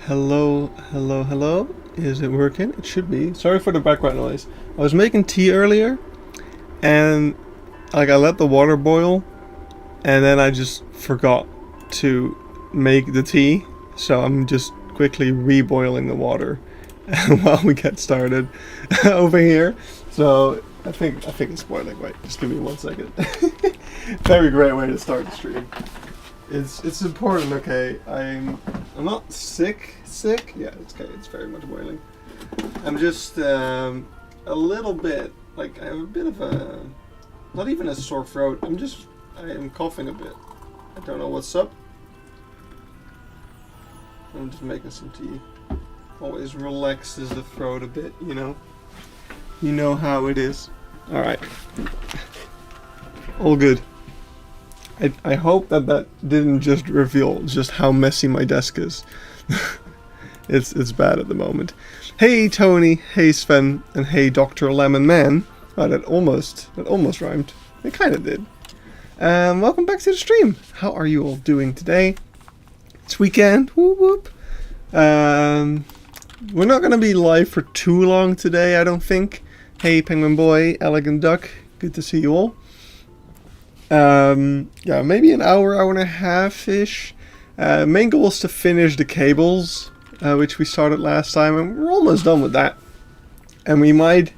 Hello, hello, hello. Is it working? It should be. Sorry for the background noise. I was making tea earlier and I let the water boil and then I just forgot to make the tea. So I'm just quickly reboiling the water while we get started over here. So I think it's boiling. Wait, just give me 1 second. Very great way to start the stream. It's important, okay? I'm not sick. Yeah, it's okay. It's very much boiling. I'm just a little bit like I have a bit of a not even a sore throat. I am coughing a bit. I don't know what's up. I'm just making some tea. Always relaxes the throat a bit, you know. You know how it is. All right. All good. I hope that didn't just reveal just how messy my desk is. It's bad at the moment. Hey Tony, hey Sven, and hey Dr. Lemon Man. Oh, that almost rhymed. It kind of did. Welcome back to the stream. How are you all doing today? It's weekend. Whoop whoop. We're not gonna be live for too long today, I don't think. Hey Penguin Boy, Elegant Duck. Good to see you all. Yeah, maybe an hour and a half-ish. Main goal is to finish the cables, which we started last time, and we're almost done with that. And we might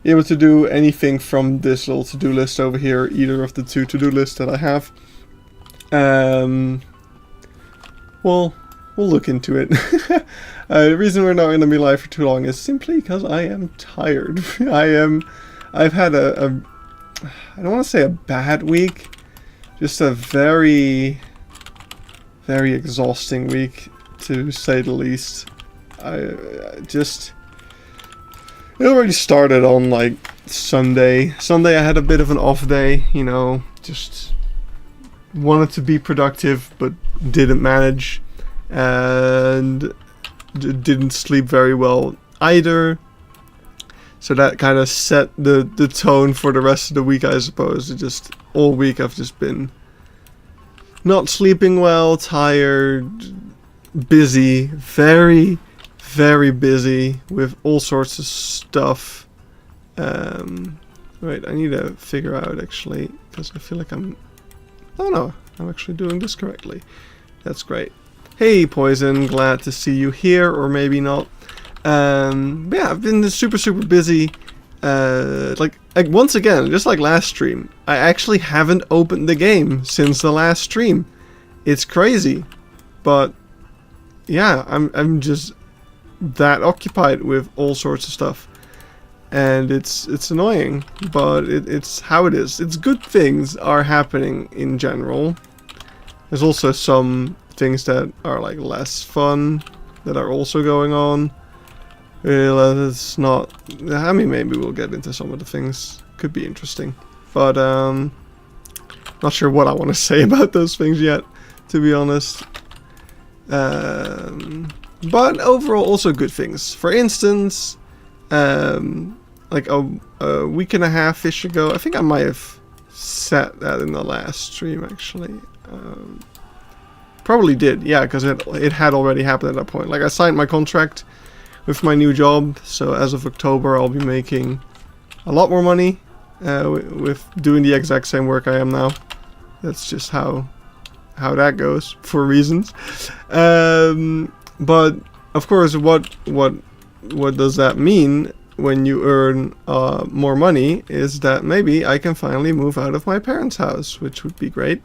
be able to do anything from this little to-do list over here, either of the two to-do lists that I have. We'll look into it. The reason we're not going to be live for too long is simply because I am tired. I've had I don't want to say a bad week, just a very, very exhausting week, to say the least. It already started on like Sunday. Sunday I had a bit of an off day, you know, just wanted to be productive but didn't manage, and didn't sleep very well either. So that kind of set the tone for the rest of the week, I suppose. All week I've just been not sleeping well, tired, busy, very, very busy with all sorts of stuff. Wait, I need to figure out actually, because I feel like oh no, I'm actually doing this correctly. That's great. Hey Poison, glad to see you here, or maybe not. But yeah, I've been super busy. Like once again, just like last stream, I actually haven't opened the game since the last stream. It's crazy, but yeah, I'm just that occupied with all sorts of stuff, and it's annoying, but it's how it is. It's good things are happening in general. There's also some things that are like less fun that are also going on. It's not. I mean, maybe we'll get into some of the things. Could be interesting, but not sure what I want to say about those things yet, to be honest. But overall, also good things. For instance, like a week and a half-ish ago, I think I might have said that in the last stream actually. Probably did, yeah, because it had already happened at that point. Like I signed my contract with my new job, so as of October I'll be making a lot more money with doing the exact same work I am now. That's just how that goes for reasons. But of course, what does that mean when you earn more money is that maybe I can finally move out of my parents' house, which would be great,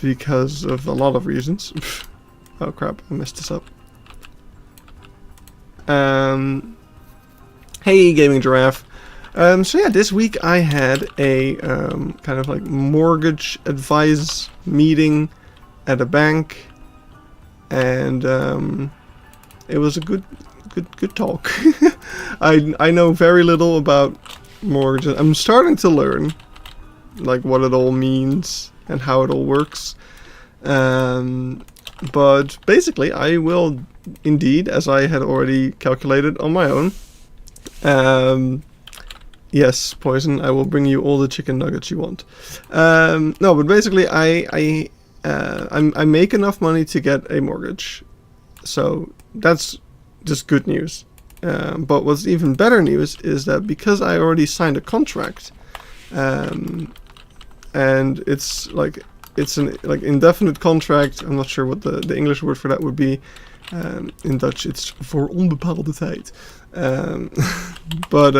because of a lot of reasons. Oh crap, I messed this up. Hey Gaming Giraffe. So yeah, this week I had a kind of like mortgage advice meeting at a bank, and it was a good talk. I know very little about mortgages. I'm starting to learn like what it all means and how it all works. But basically I will indeed, as I had already calculated on my own. Yes, Poison, I will bring you all the chicken nuggets you want. No, but basically I make enough money to get a mortgage. So that's just good news. But what's even better news is that because I already signed a contract, and it's an indefinite contract. I'm not sure what the English word for that would be. In Dutch, it's voor onbepaalde tijd. But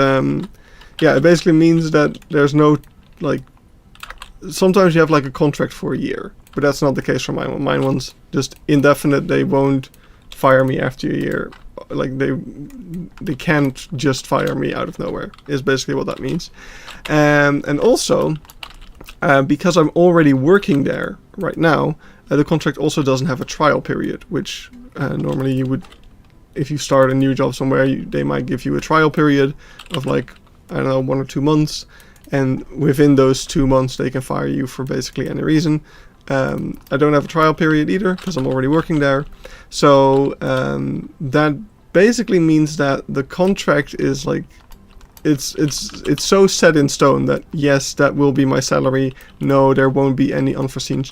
yeah, it basically means that there's no sometimes you have a contract for a year, but that's not the case for mine. Mine one's just indefinite. They won't fire me after a year. They can't just fire me out of nowhere, is basically what that means. And also, because I'm already working there right now, the contract also doesn't have a trial period, which normally you would, if you start a new job somewhere, they might give you a trial period of I don't know, 1 or 2 months, and within those 2 months they can fire you for basically any reason. I don't have a trial period either because I'm already working there, so that basically means that the contract is it's so set in stone that yes, that will be my salary. No, there won't be any unforeseen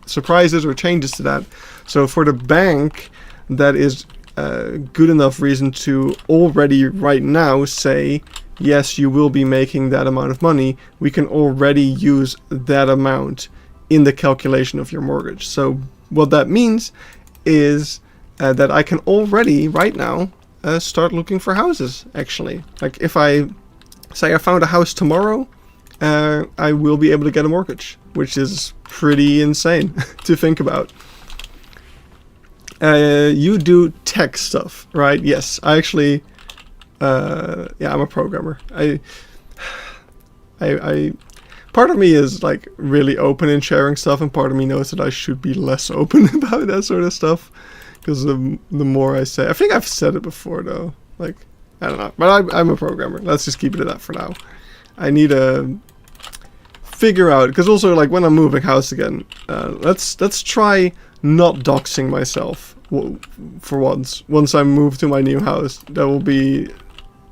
surprises or changes to that. So for the bank, that is a good enough reason to already right now say, yes, you will be making that amount of money. We can already use that amount in the calculation of your mortgage. So what that means is that I can already right now start looking for houses, actually. If I say I found a house tomorrow, I will be able to get a mortgage, which is pretty insane to think about. You do tech stuff, right? Yes, I actually, yeah, I'm a programmer. I part of me is really open in sharing stuff, and part of me knows that I should be less open about that sort of stuff, because the more I say, I think I've said it before though, I don't know, but I'm a programmer. Let's just keep it at that for now. I need to figure out, because also when I'm moving house again, let's try not doxing myself for once I move to my new house. That will be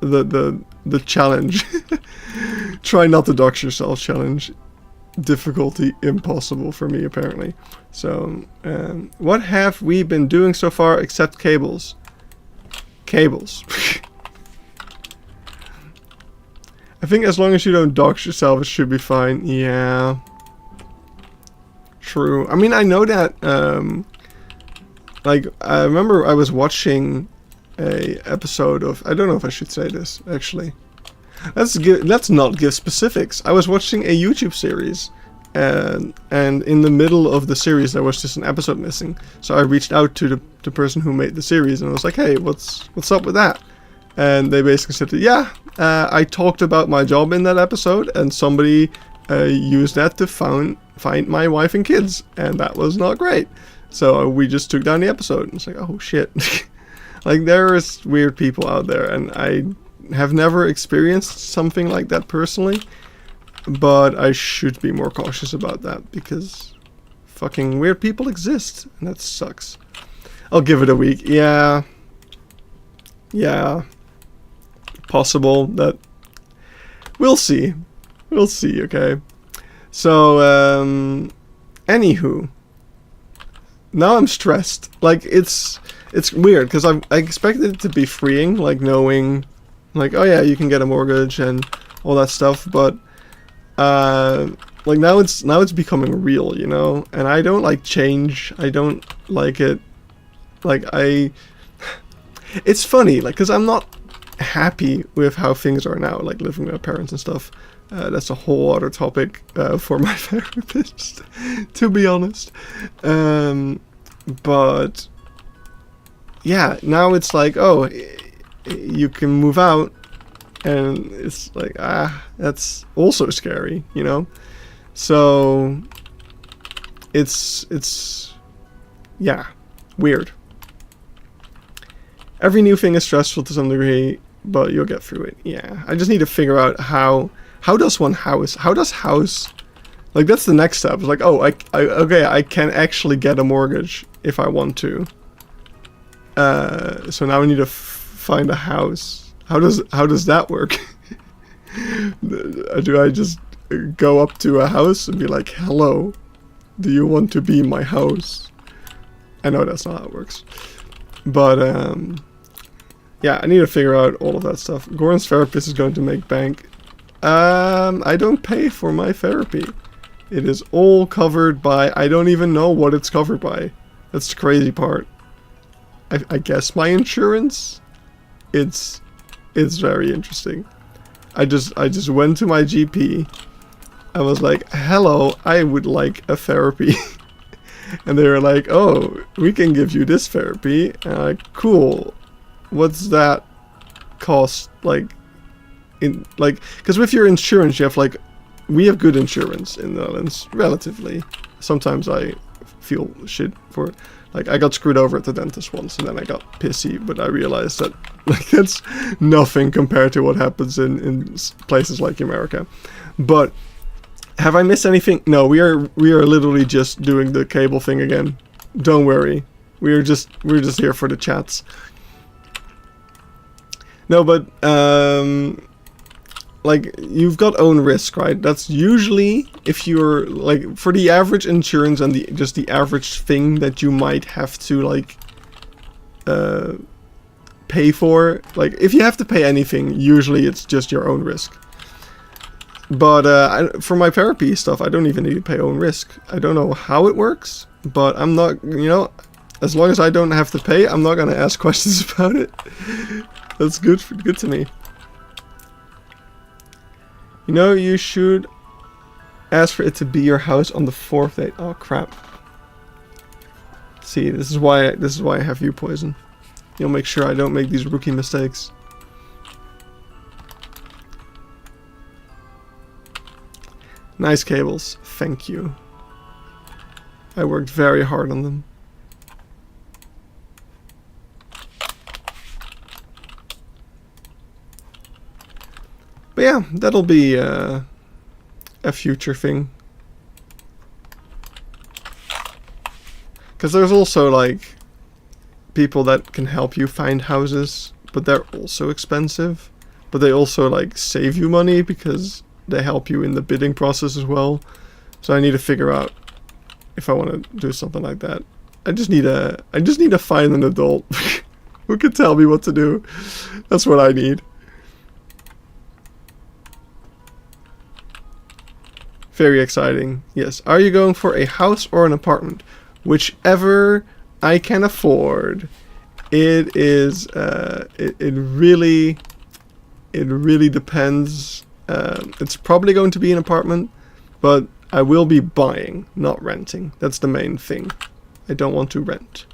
the challenge. Try not to dox yourself challenge. Difficulty impossible for me, apparently. So what have we been doing so far except cables? I think as long as you don't dox yourself, it should be fine. Yeah. True. I mean, I know that, I remember I was watching a episode of, I don't know if I should say this, actually. Let's not give specifics. I was watching a YouTube series, and in the middle of the series there was just an episode missing. So I reached out to the person who made the series, and I was like, hey, what's up with that? And they basically said, yeah, I talked about my job in that episode, and somebody used that to find my wife and kids, and that was not great. So we just took down the episode, and it's like, oh shit. There is weird people out there, and I have never experienced something like that personally, but I should be more cautious about that, because fucking weird people exist, and that sucks. I'll give it a week. Yeah, possible that we'll see, okay. So anywho, now I'm stressed. It's weird, because I expected it to be freeing, knowing oh yeah, you can get a mortgage and all that stuff, but now it's becoming real, you know. And I don't like change. I don't like it. It's funny, because I'm not happy with how things are now, living with my parents and stuff. That's a whole other topic for my therapist, to be honest. But yeah, now it's oh, you can move out, and it's that's also scary, you know. So it's yeah, weird. Every new thing is stressful to some degree, but you'll get through it. Yeah, I just need to figure out how does house, that's the next step. It's oh, okay, I can actually get a mortgage if I want to. So now I need to find a house. How does that work? Do I just go up to a house and be like, hello, do you want to be my house? I know that's not how it works. But, yeah, I need to figure out all of that stuff. Goran's therapist is going to make bank. I don't pay for my therapy. It is all covered by... I don't even know what it's covered by. That's the crazy part. I guess my insurance? It's very interesting. I just went to my GP. I was like, hello, I would like a therapy. And they were like, oh, we can give you this therapy. And I'm like, cool. What's that cost? Like, because with your insurance, you have like, we have good insurance in the Netherlands, relatively. Sometimes I feel shit for it. Like, I got screwed over at the dentist once, and then I got pissy, but I realized that, like, that's nothing compared to what happens in places like America. But, have I missed anything? No, we are literally just doing the cable thing again. Don't worry. We're just here for the chats. No, but, like, you've got own risk, right? That's usually, if you're, like, for the average insurance and just the average thing that you might have to, like, pay for. Like, if you have to pay anything, usually it's just your own risk. But, for my therapy stuff, I don't even need to pay own risk. I don't know how it works, but I'm not, you know, as long as I don't have to pay, I'm not gonna ask questions about it. That's good to me. You know, you should ask for it to be your house on the 4th date. Oh crap. See, this is why I have you, Poison. You'll make sure I don't make these rookie mistakes. Nice cables. Thank you. I worked very hard on them. But yeah, that'll be a future thing. Because there's also like people that can help you find houses, but they're also expensive. But they also like save you money because they help you in the bidding process as well. So I need to figure out if I want to do something like that. I just need to find an adult who can tell me what to do. That's what I need. Very exciting. Yes. Are you going for a house or an apartment? Whichever I can afford. It is. It really depends. It's probably going to be an apartment, but I will be buying, not renting. That's the main thing. I don't want to rent.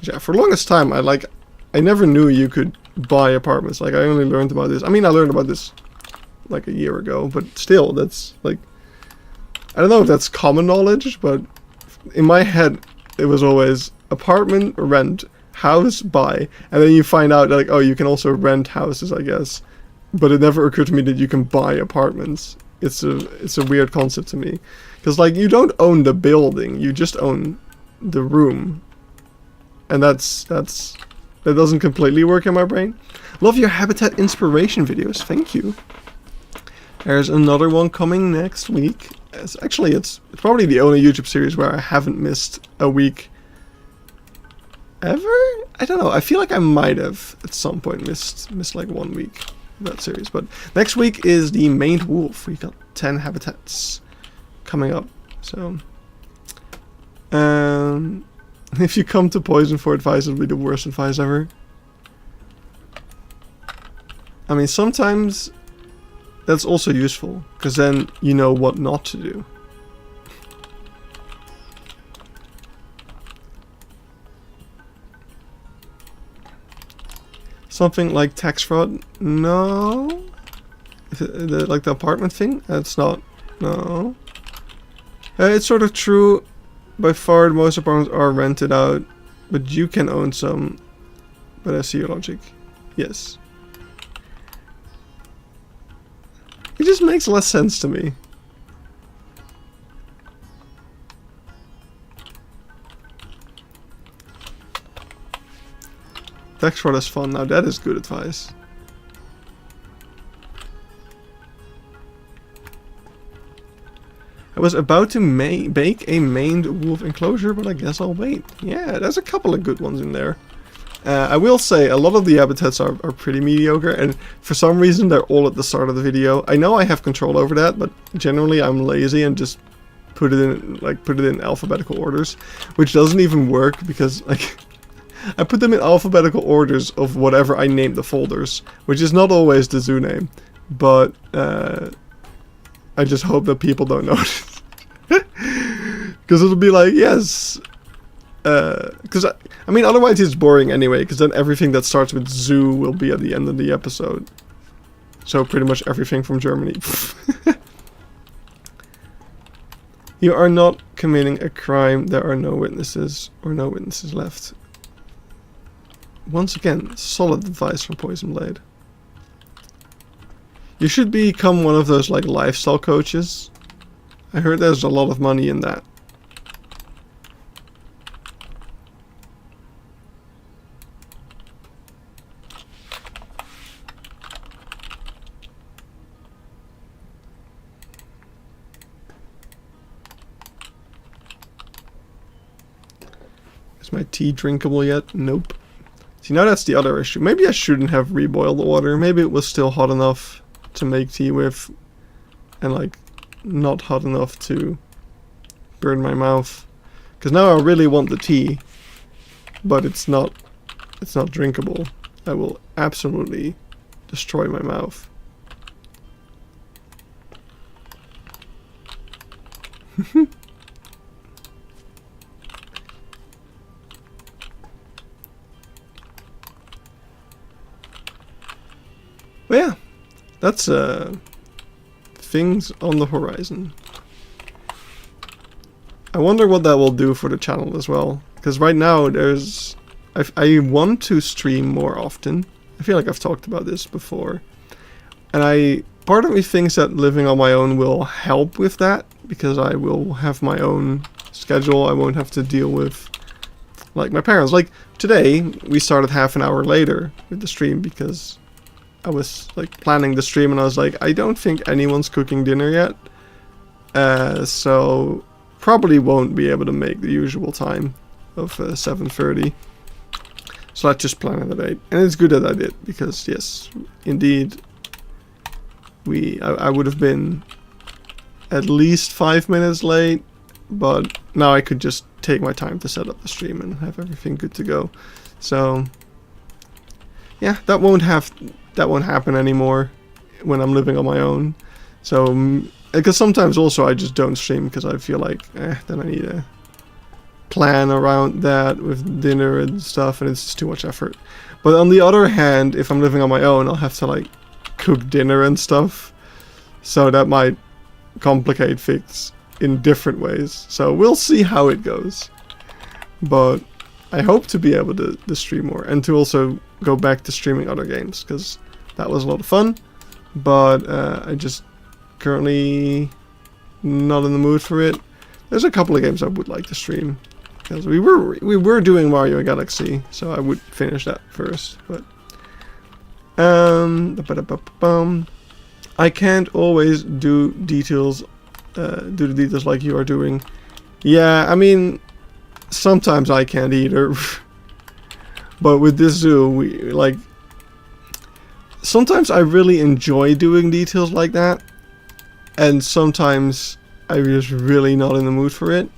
Yeah. For the longest time, I never knew you could buy apartments. Like I only learned about this. I mean, I learned about this like a year ago, but still, that's like, I don't know if that's common knowledge, but in my head it was always apartment, rent, house, buy, and then you find out like, oh, you can also rent houses, I guess, but it never occurred to me that you can buy apartments. It's a weird concept to me, because like you don't own the building, you just own the room, and that doesn't completely work in my brain. Love your habitat inspiration videos, thank you. There's another one coming next week. It's probably the only YouTube series where I haven't missed a week ever? I don't know. I feel like I might have at some point missed like 1 week of that series. But next week is the maned wolf. We got 10 habitats coming up. So if you come to Poison for advice, it'll be the worst advice ever. I mean, sometimes that's also useful, because then you know what not to do. Something like tax fraud? No. Like the apartment thing? That's not. No. It's sort of true. By far, most apartments are rented out, but you can own some. But I see your logic. Yes. It just makes less sense to me. Tax fraud is fun. Now that is good advice. I was about to bake a maned wolf enclosure, but I guess I'll wait. Yeah, there's a couple of good ones in there. I will say a lot of the habitats are pretty mediocre, and for some reason they're all at the start of the video. I know I have control over that, but generally I'm lazy and just put it in alphabetical orders, which doesn't even work because like I put them in alphabetical orders of whatever I named the folders, which is not always the zoo name, but I just hope that people don't notice. Because it'll be like, yes. Because, I mean, otherwise it's boring anyway, because then everything that starts with zoo will be at the end of the episode. So pretty much everything from Germany. You are not committing a crime. There are no witnesses, or no witnesses left. Once again, solid advice from Poison Blade. You should become one of those like lifestyle coaches. I heard there's a lot of money in that. Is my tea drinkable yet? Nope. See, now that's the other issue. Maybe I shouldn't have reboiled the water. Maybe it was still hot enough to make tea with, and like not hot enough to burn my mouth. Because now I really want the tea, but it's not drinkable. I will absolutely destroy my mouth. But yeah, that's things on the horizon. I wonder what that will do for the channel as well, because right now I want to stream more often. I feel like I've talked about this before, and part of me thinks that living on my own will help with that, because I will have my own schedule. I won't have to deal with like my parents. Like today we started half an hour later with the stream because I was like planning the stream and I was like, I don't think anyone's cooking dinner yet, so probably won't be able to make the usual time of 7:30. So I just planned at 8, and it's good that I did, because yes, indeed, I would have been at least 5 minutes late, but now I could just take my time to set up the stream and have everything good to go. So yeah, that won't happen anymore when I'm living on my own. So because sometimes also I just don't stream because I feel like then I need to plan around that with dinner and stuff, and it's just too much effort. But on the other hand, if I'm living on my own, I'll have to like cook dinner and stuff, so that might complicate things in different ways. So we'll see how it goes, but I hope to be able to stream more, and to also go back to streaming other games, because that was a lot of fun, but I just currently not in the mood for it. There's a couple of games I would like to stream, because we were doing Mario Galaxy, so I would finish that first. But I can't always do details, do the details like you are doing. Yeah, I mean, sometimes I can't either. But with this zoo, sometimes I really enjoy doing details like that, and sometimes I'm just really not in the mood for it.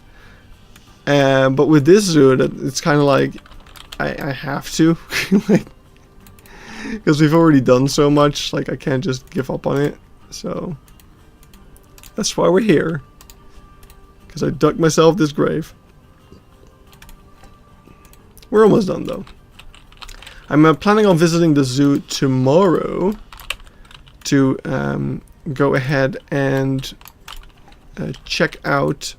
But with this zoo, it's kind of like I have to, because we've already done so much. Like, I can't just give up on it. So that's why we're here, because I dug myself this grave. We're almost done though. I'm planning on visiting the zoo tomorrow to go ahead and check out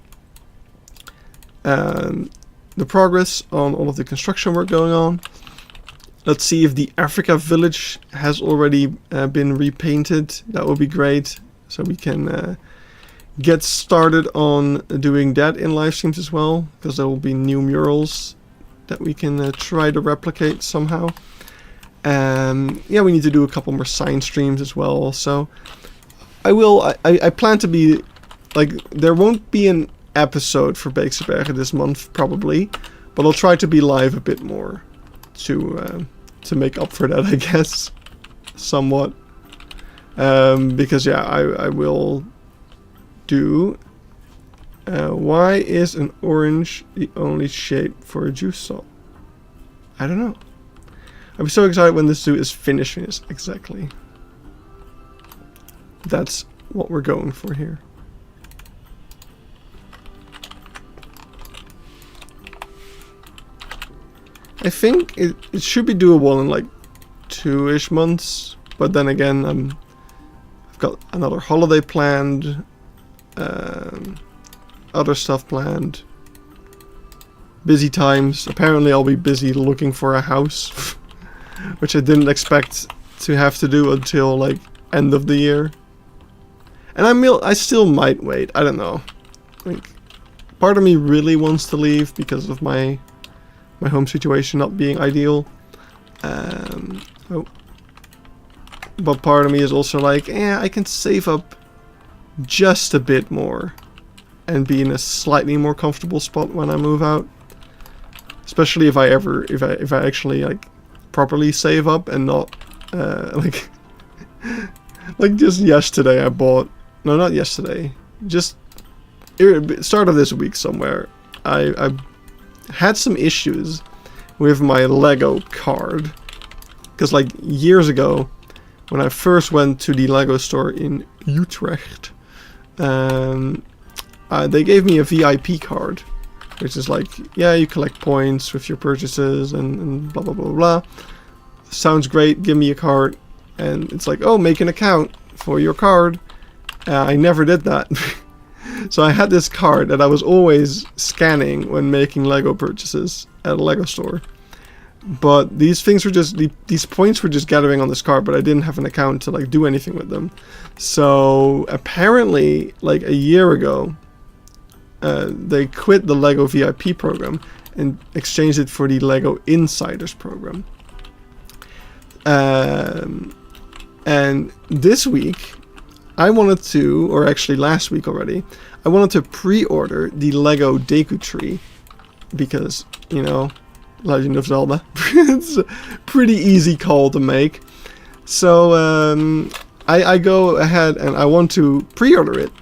the progress on all of the construction work going on. Let's see if the Africa village has already been repainted. That would be great, so we can get started on doing that in live streams as well, because there will be new murals that we can try to replicate somehow. Yeah, we need to do a couple more sign streams as well. So I plan to be like, there won't be an episode for Beekse Bergen this month, probably. But I'll try to be live a bit more to make up for that, I guess. Somewhat. Because, yeah, I will do... why is an orange the only shape for a juice saw? I don't know. I'm so excited when the zoo is finishing this. Exactly. That's what we're going for here. I think it should be doable in like 2-ish months, but then again, I've got another holiday planned, other stuff planned, busy times. Apparently I'll be busy looking for a house, which I didn't expect to have to do until like end of the year. And I still might wait, I don't know. Like, part of me really wants to leave because of my home situation not being ideal. But part of me is also like, I can save up just a bit more and be in a slightly more comfortable spot when I move out. Especially if I actually like properly save up and not like like just yesterday I bought, no, not yesterday, just start of this week somewhere, I had some issues with my Lego card, because like years ago when I first went to the Lego store in Utrecht, they gave me a VIP card, which is like, yeah, you collect points with your purchases and blah blah blah blah. Sounds great, give me a card. And it's like, oh, make an account for your card. I never did that. So I had this card that I was always scanning when making Lego purchases at a Lego store. But these things were just, these points were just gathering on this card, but I didn't have an account to like do anything with them. So apparently, like a year ago, they quit the Lego VIP program and exchanged it for the Lego Insiders program. And this week, I wanted to, or actually last week already, I wanted to pre-order the Lego Deku Tree because, you know, Legend of Zelda. It's a pretty easy call to make. So I go ahead and I want to pre-order it.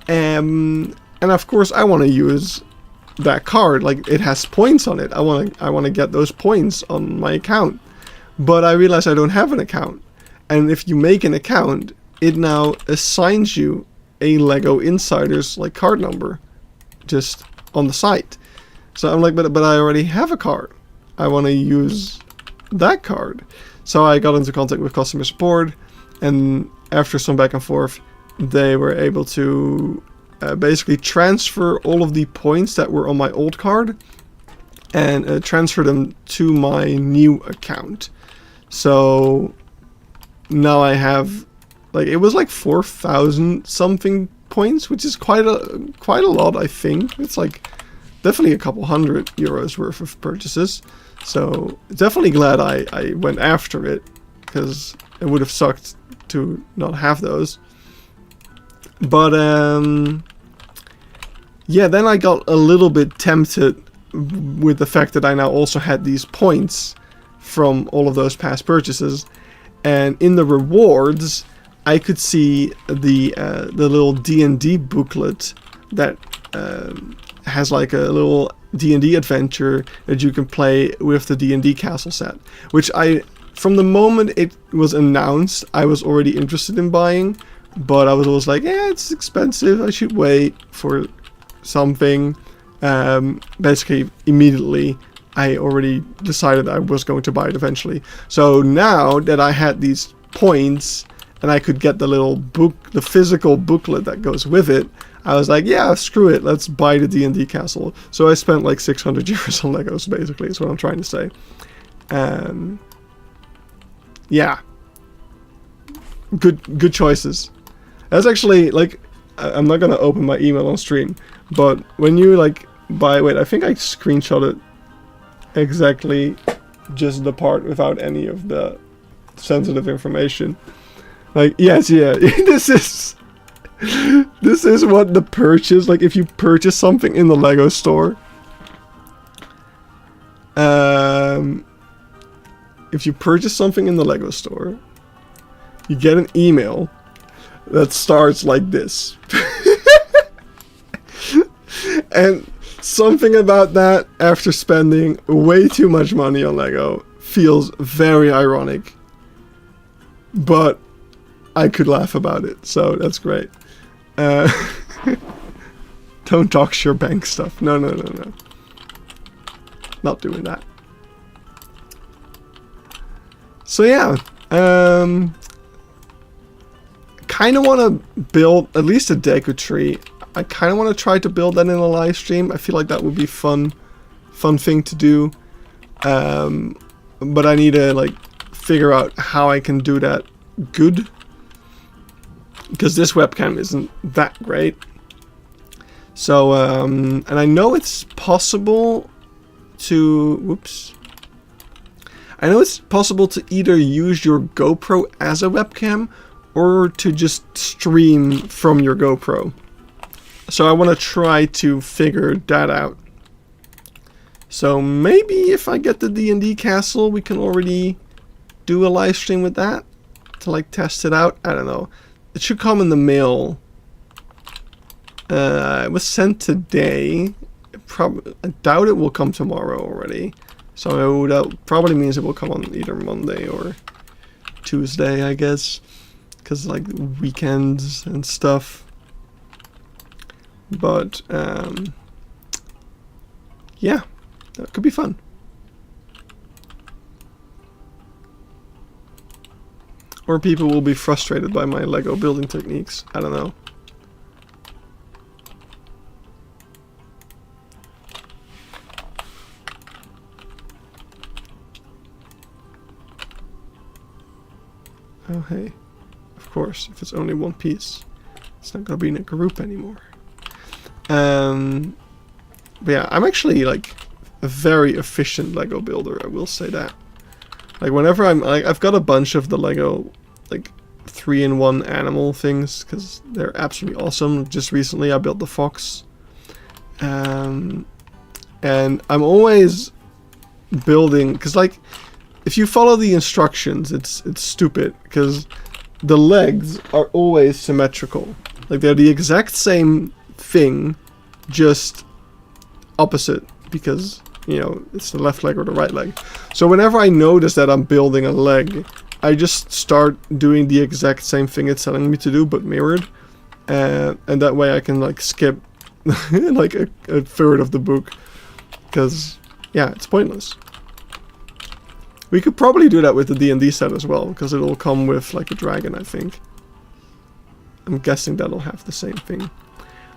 And of course I want to use that card. Like, it has points on it. I want to get those points on my account. But I realize I don't have an account. And if you make an account, it now assigns you a Lego Insiders like card number just on the site. So I'm like, but I already have a card. I want to use that card. So I got into contact with customer support, and after some back and forth, they were able to basically transfer all of the points that were on my old card and transfer them to my new account. So now I have, like, it was like 4,000 something points, which is quite a lot, I think. It's like definitely a couple hundred euros worth of purchases. So definitely glad I went after it, because it would have sucked to not have those. But yeah, then I got a little bit tempted with the fact that I now also had these points from all of those past purchases, and in the rewards I could see the little D&D booklet that has like a little D&D adventure that you can play with the D&D castle set, which from the moment it was announced, I was already interested in buying, but I was always like, yeah, it's expensive, I should wait for something. Basically immediately I already decided I was going to buy it eventually. So now that I had these points and I could get the little book, the physical booklet that goes with it, I was like, yeah, screw it, let's buy the D&D castle. So I spent like 600 euros on Legos, basically, is what I'm trying to say. Yeah. Good choices. That's actually, like, I'm not gonna open my email on stream, but when you, like, buy, wait, I think I screenshotted exactly just the part without any of the sensitive information. Like, yes, yeah, this is This is what the purchase, like if you purchase something in the Lego store. If you purchase something in the Lego store, you get an email that starts like this. And something about that, after spending way too much money on Lego, feels very ironic. But I could laugh about it, so that's great. Don't dox your bank stuff. No. Not doing that. So yeah, kind of want to build at least a deco tree. I kind of want to try to build that in a live stream. I feel like that would be fun thing to do. But I need to like figure out how I can do that good, because this webcam isn't that great. So and I know it's possible to, whoops. I know it's possible to either use your GoPro as a webcam or to just stream from your GoPro. So I want to try to figure that out. So maybe if I get the D&D castle, we can already do a live stream with that to like test it out. I don't know. It should come in the mail. It was sent today. I doubt it will come tomorrow already. So that probably means it will come on either Monday or Tuesday, I guess. Because like weekends and stuff. But yeah, that could be fun. Or people will be frustrated by my Lego building techniques. I don't know. Oh hey, of course, if it's only one piece, it's not gonna be in a group anymore. But yeah, I'm actually like a very efficient Lego builder, I will say that. Like whenever I'm like, I've got a bunch of the Lego like 3-in-1 animal things because they're absolutely awesome. Just recently I built the fox. And I'm always building, because like if you follow the instructions, it's stupid, because the legs are always symmetrical. Like they're the exact same thing, just opposite, because you know it's the left leg or the right leg. So whenever I notice that I'm building a leg, I just start doing the exact same thing it's telling me to do, but mirrored, and that way I can like skip like a third of the book, because yeah, it's pointless. We could probably do that with the D&D set as well, because it'll come with like a dragon, I think. I'm guessing that'll have the same thing.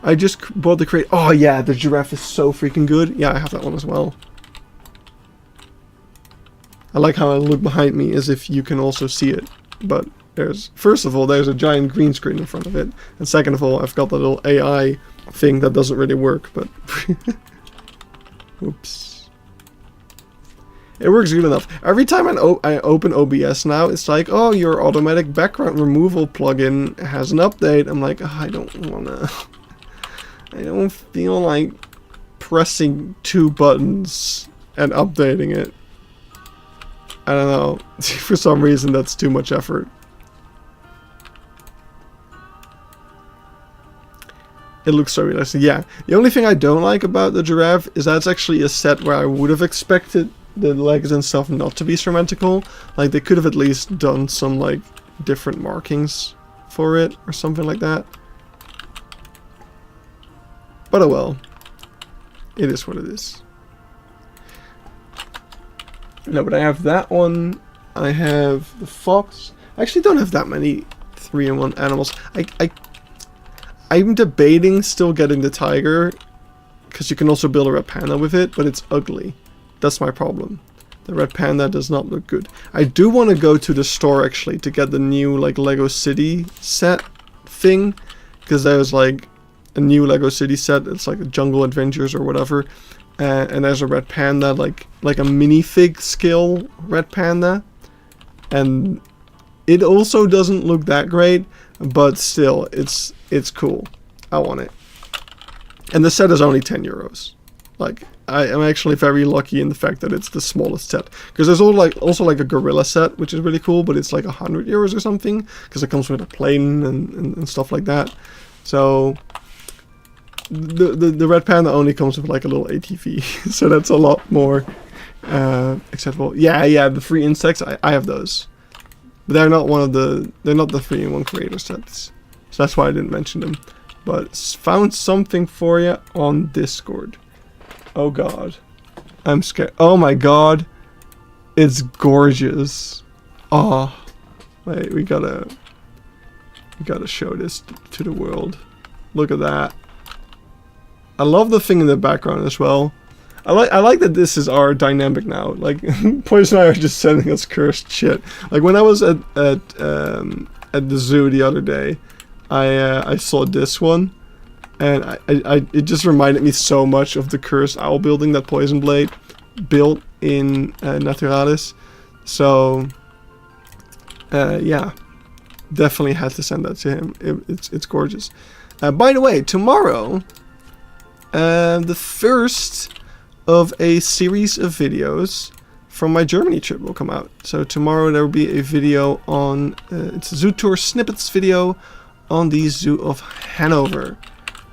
I just bought the crate. Oh yeah, the giraffe is so freaking good. Yeah, I have that one as well. I like how I look behind me as if you can also see it. But there's, first of all, there's a giant green screen in front of it. And second of all, I've got the little AI thing that doesn't really work, but... Oops. It works good enough. Every time I open OBS now, it's like, oh, your automatic background removal plugin has an update. I'm like, oh, I don't wanna... I don't feel like pressing 2 buttons and updating it. I don't know. For some reason, that's too much effort. It looks so realistic. Yeah. The only thing I don't like about the giraffe is that's actually a set where I would have expected the legs and stuff not to be symmetrical. Like they could have at least done some like different markings for it or something like that. But oh well. It is what it is. No, but I have that one. I have the fox. I actually don't have that many 3-in-1 animals. I'm debating still getting the tiger, because you can also build a red panda with it, but it's ugly. That's my problem. The red panda does not look good. I do want to go to the store actually to get the new like Lego City set thing, because there's like a new Lego City set. It's like a Jungle Adventures or whatever, and there's a red panda, like a minifig scale red panda, and it also doesn't look that great, but still it's It's cool. I want it. And the set is only 10 euros. Like, I am actually very lucky in the fact that it's the smallest set. Because there's also like a gorilla set, which is really cool, but it's like 100 euros or something. Because it comes with a plane and stuff like that. So, the Red Panda only comes with like a little ATV. So that's a lot more acceptable. Yeah, the free insects, I have those. But they're not the 3-in-1 creator sets. So that's why I didn't mention them. But found something for you on Discord. Oh god. I'm scared. Oh my god. It's gorgeous. Oh. Wait, we gotta show this to the world. Look at that. I love the thing in the background as well. I like that this is our dynamic now. Like, Poison and I are just sending us cursed shit. Like, when I was at the zoo the other day, I saw this one, and it just reminded me so much of the cursed owl building that Poison Blade built in Naturalis. So, yeah, definitely had to send that to him. It's gorgeous. By the way, tomorrow, the first of a series of videos from my Germany trip will come out. So tomorrow there will be a video on, it's a zoo tour snippets video on the Zoo of Hanover.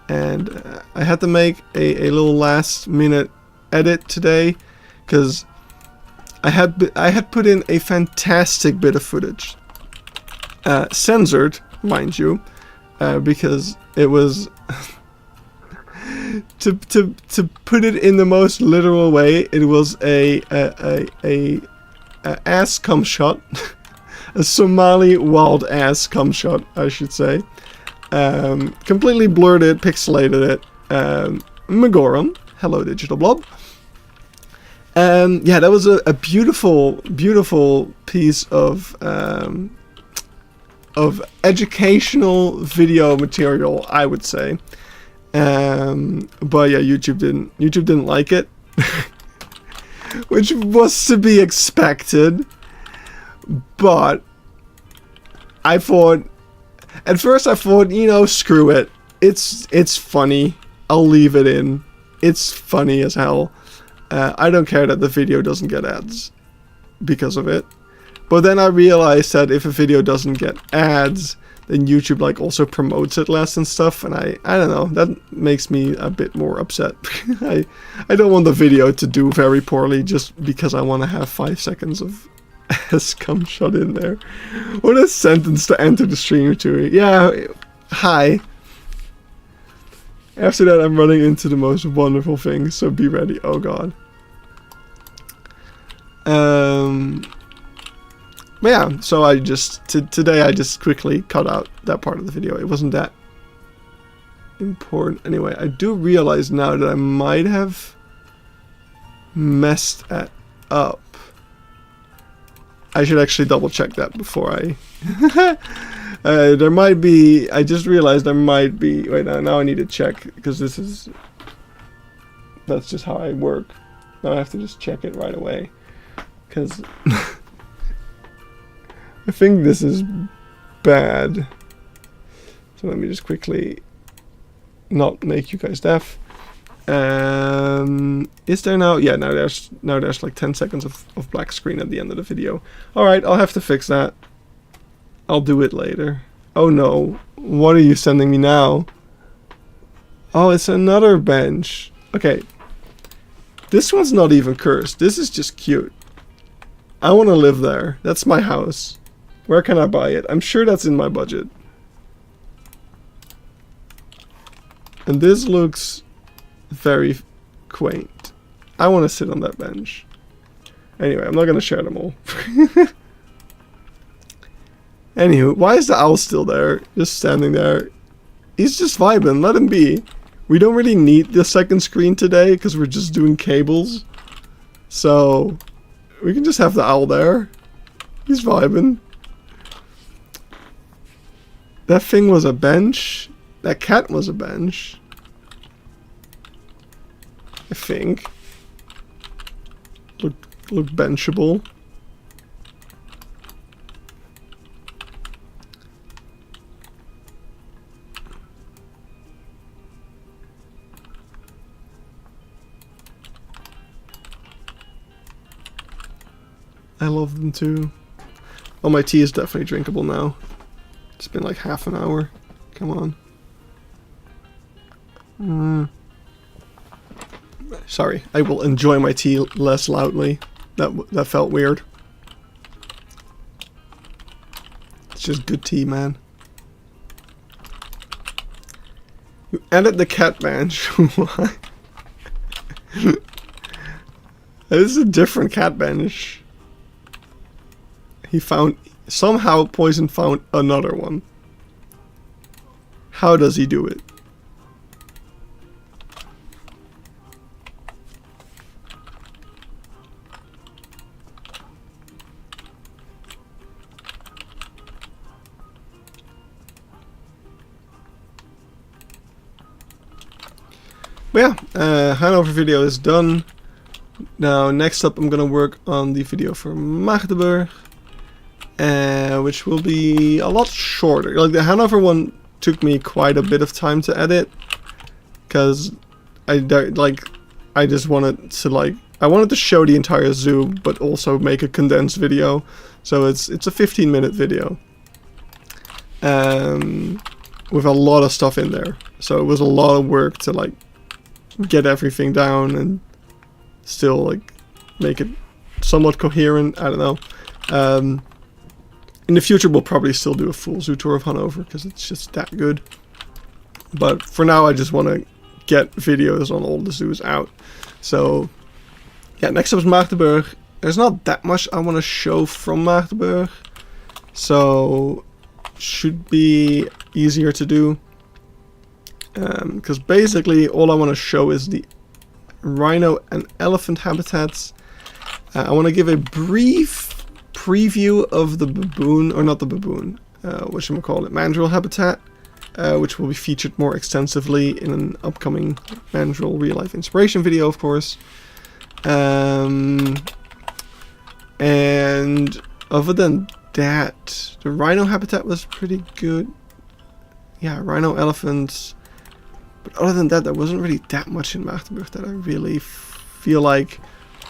And I had to make a little last minute edit today because I had put in a fantastic bit of footage, censored, mind you, because it was to put it in the most literal way, it was a ass cum shot, a Somali wild ass cum shot, I should say. Completely blurred it, pixelated it. Magorum, hello Digital Blob. Yeah, that was a beautiful piece of educational video material, I would say. But yeah, YouTube didn't like it, which was to be expected. But I thought, at first I thought, you know, screw it. It's funny. I'll leave it in. It's funny as hell. I don't care that the video doesn't get ads because of it. But then I realized that if a video doesn't get ads, then YouTube like also promotes it less and stuff, and I don't know, that makes me a bit more upset. I don't want the video to do very poorly just because I want to have 5 seconds of ass cum shot in there. What a sentence to enter the stream to. Yeah, hi. After that I'm running into the most wonderful things, so be ready. Oh god. But yeah, so I just, today I just quickly cut out that part of the video. It wasn't that important. Anyway, I do realize now that I might have messed that up. I should actually double check that before I... there might be, I just realized there might be, wait, now I need to check, because this is, that's just how I work. Now I have to just check it right away, because... I think this is bad. So let me just quickly not make you guys deaf. Is there now? Yeah, now there's like 10 seconds of black screen at the end of the video. Alright, I'll have to fix that. I'll do it later. Oh no, what are you sending me now? Oh, it's another bench. Okay. This one's not even cursed. This is just cute. I want to live there. That's my house. Where can I buy it? I'm sure that's in my budget. And this looks very quaint. I want to sit on that bench. Anyway, I'm not going to share them all. Anywho, why is the owl still there? Just standing there. He's just vibing. Let him be. We don't really need the second screen today because we're just doing cables. So, we can just have the owl there. He's vibing. That thing was a bench. That cat was a bench. I think. Look benchable. I love them too. Oh, my tea is definitely drinkable now. It's been like half an hour. Come on. Sorry, I will enjoy my tea less loudly. That felt weird. It's just good tea, man. You added the cat bench. Why? This is a different cat bench. He found... Somehow Poison found another one. How does he do it? But yeah, Hanover video is done. Now next up I'm gonna work on the video for Magdeburg, which will be a lot shorter. Like the Hanover one took me quite a bit of time to edit, because I just wanted to I wanted to show the entire zoo, but also make a condensed video. So it's a 15-minute video, with a lot of stuff in there. So it was a lot of work to get everything down and still make it somewhat coherent. I don't know. In the future we'll probably still do a full zoo tour of Hanover because it's just that good. But for now I just want to get videos on all the zoos out. So yeah, next up is Magdeburg. There's not that much I want to show from Magdeburg, so should be easier to do. Because basically all I want to show is the rhino and elephant habitats. I want to give a brief preview of the baboon, or not the baboon, whatchamacallit, mandrill habitat, which will be featured more extensively in an upcoming mandrill real life inspiration video, of course. And other than that, the rhino habitat was pretty good. Yeah, rhino, elephants. But other than that, there wasn't really that much in Magdeburg that I really feel like,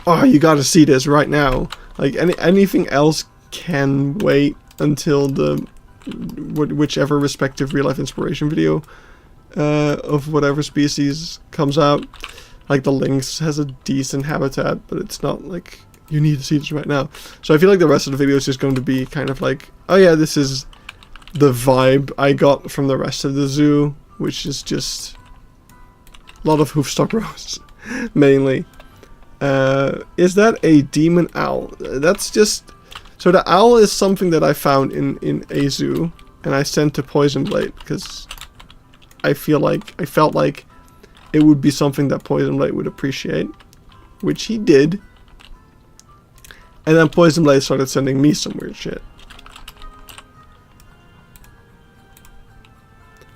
oh, you gotta see this right now. Like anything else can wait until the whichever respective real life inspiration video of whatever species comes out. Like the lynx has a decent habitat, but it's not like you need to see this right now. So I feel like the rest of the video is just going to be kind of like, oh yeah, this is the vibe I got from the rest of the zoo, which is just a lot of hoofstock rows, mainly. Is that a demon owl? That's just... So the owl is something that I found in a zoo, and I sent to Poison Blade, because I felt like it would be something that Poison Blade would appreciate, which he did. And then Poison Blade started sending me some weird shit.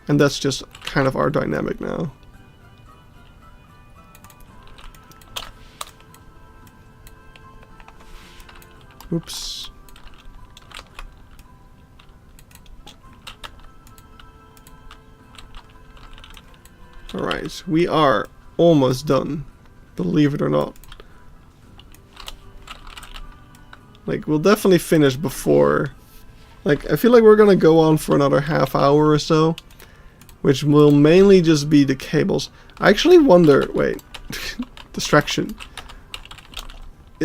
And that's just kind of our dynamic now. Oops. Alright, we are almost done, believe it or not. Like, we'll definitely finish before... Like, I feel like we're gonna go on for another half hour or so, which will mainly just be the cables. I actually wonder... Wait. Distraction.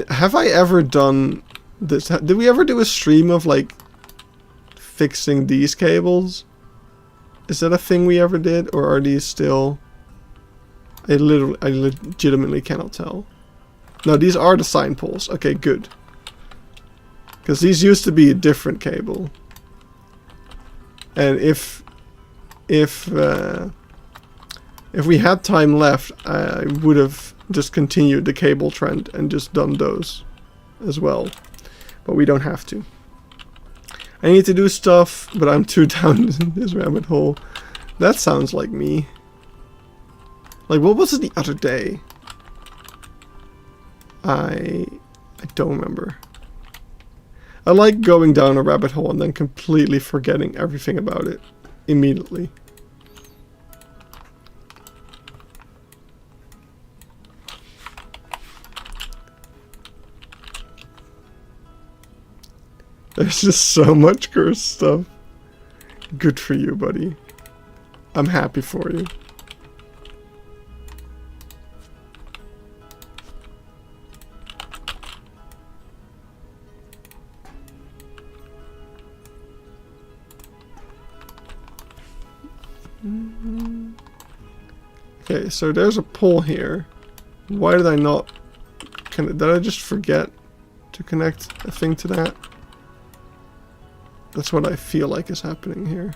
Have I ever done this? Did we ever do a stream of, like, fixing these cables? Is that a thing we ever did, or are these still... I legitimately cannot tell. No, these are the sign poles. Okay, good. Because these used to be a different cable. And if we had time left, I would have just continued the cable trend and just done those as well. But we don't have to. I need to do stuff, but I'm too down in this rabbit hole. That sounds like me. Like, what was it the other day? I don't remember. I like going down a rabbit hole and then completely forgetting everything about it immediately. There's just so much cursed stuff. Good for you, buddy. I'm happy for you. Okay, so there's a pole here. Why did I not... Did I just forget to connect a thing to that? That's what I feel like is happening here.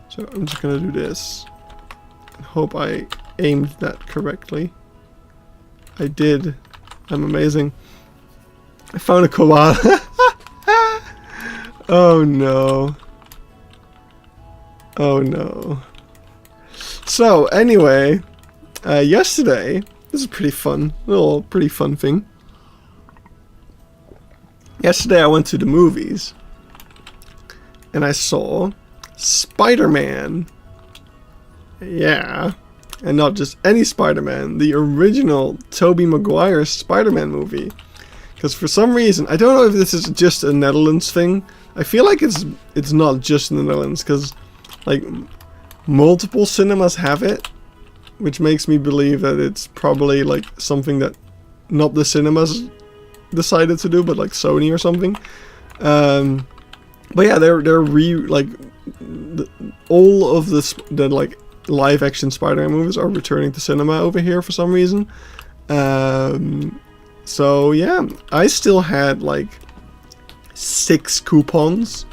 So I'm just gonna do this. And hope I aimed that correctly. I did. I'm amazing. I found a koala. Oh no. Oh no. So anyway, yesterday, this is pretty fun, pretty fun thing. Yesterday I went to the movies and I saw Spider-Man. Yeah, and not just any Spider-Man, the original Tobey Maguire Spider-Man movie. Because for some reason, I don't know if this is just a Netherlands thing. I feel like it's not just in the Netherlands, because like multiple cinemas have it, which makes me believe that it's probably like something that not the cinemas decided to do, but like Sony or something. But yeah, all of the like live action Spider-Man movies are returning to cinema over here for some reason. So yeah, I still had like 6 coupons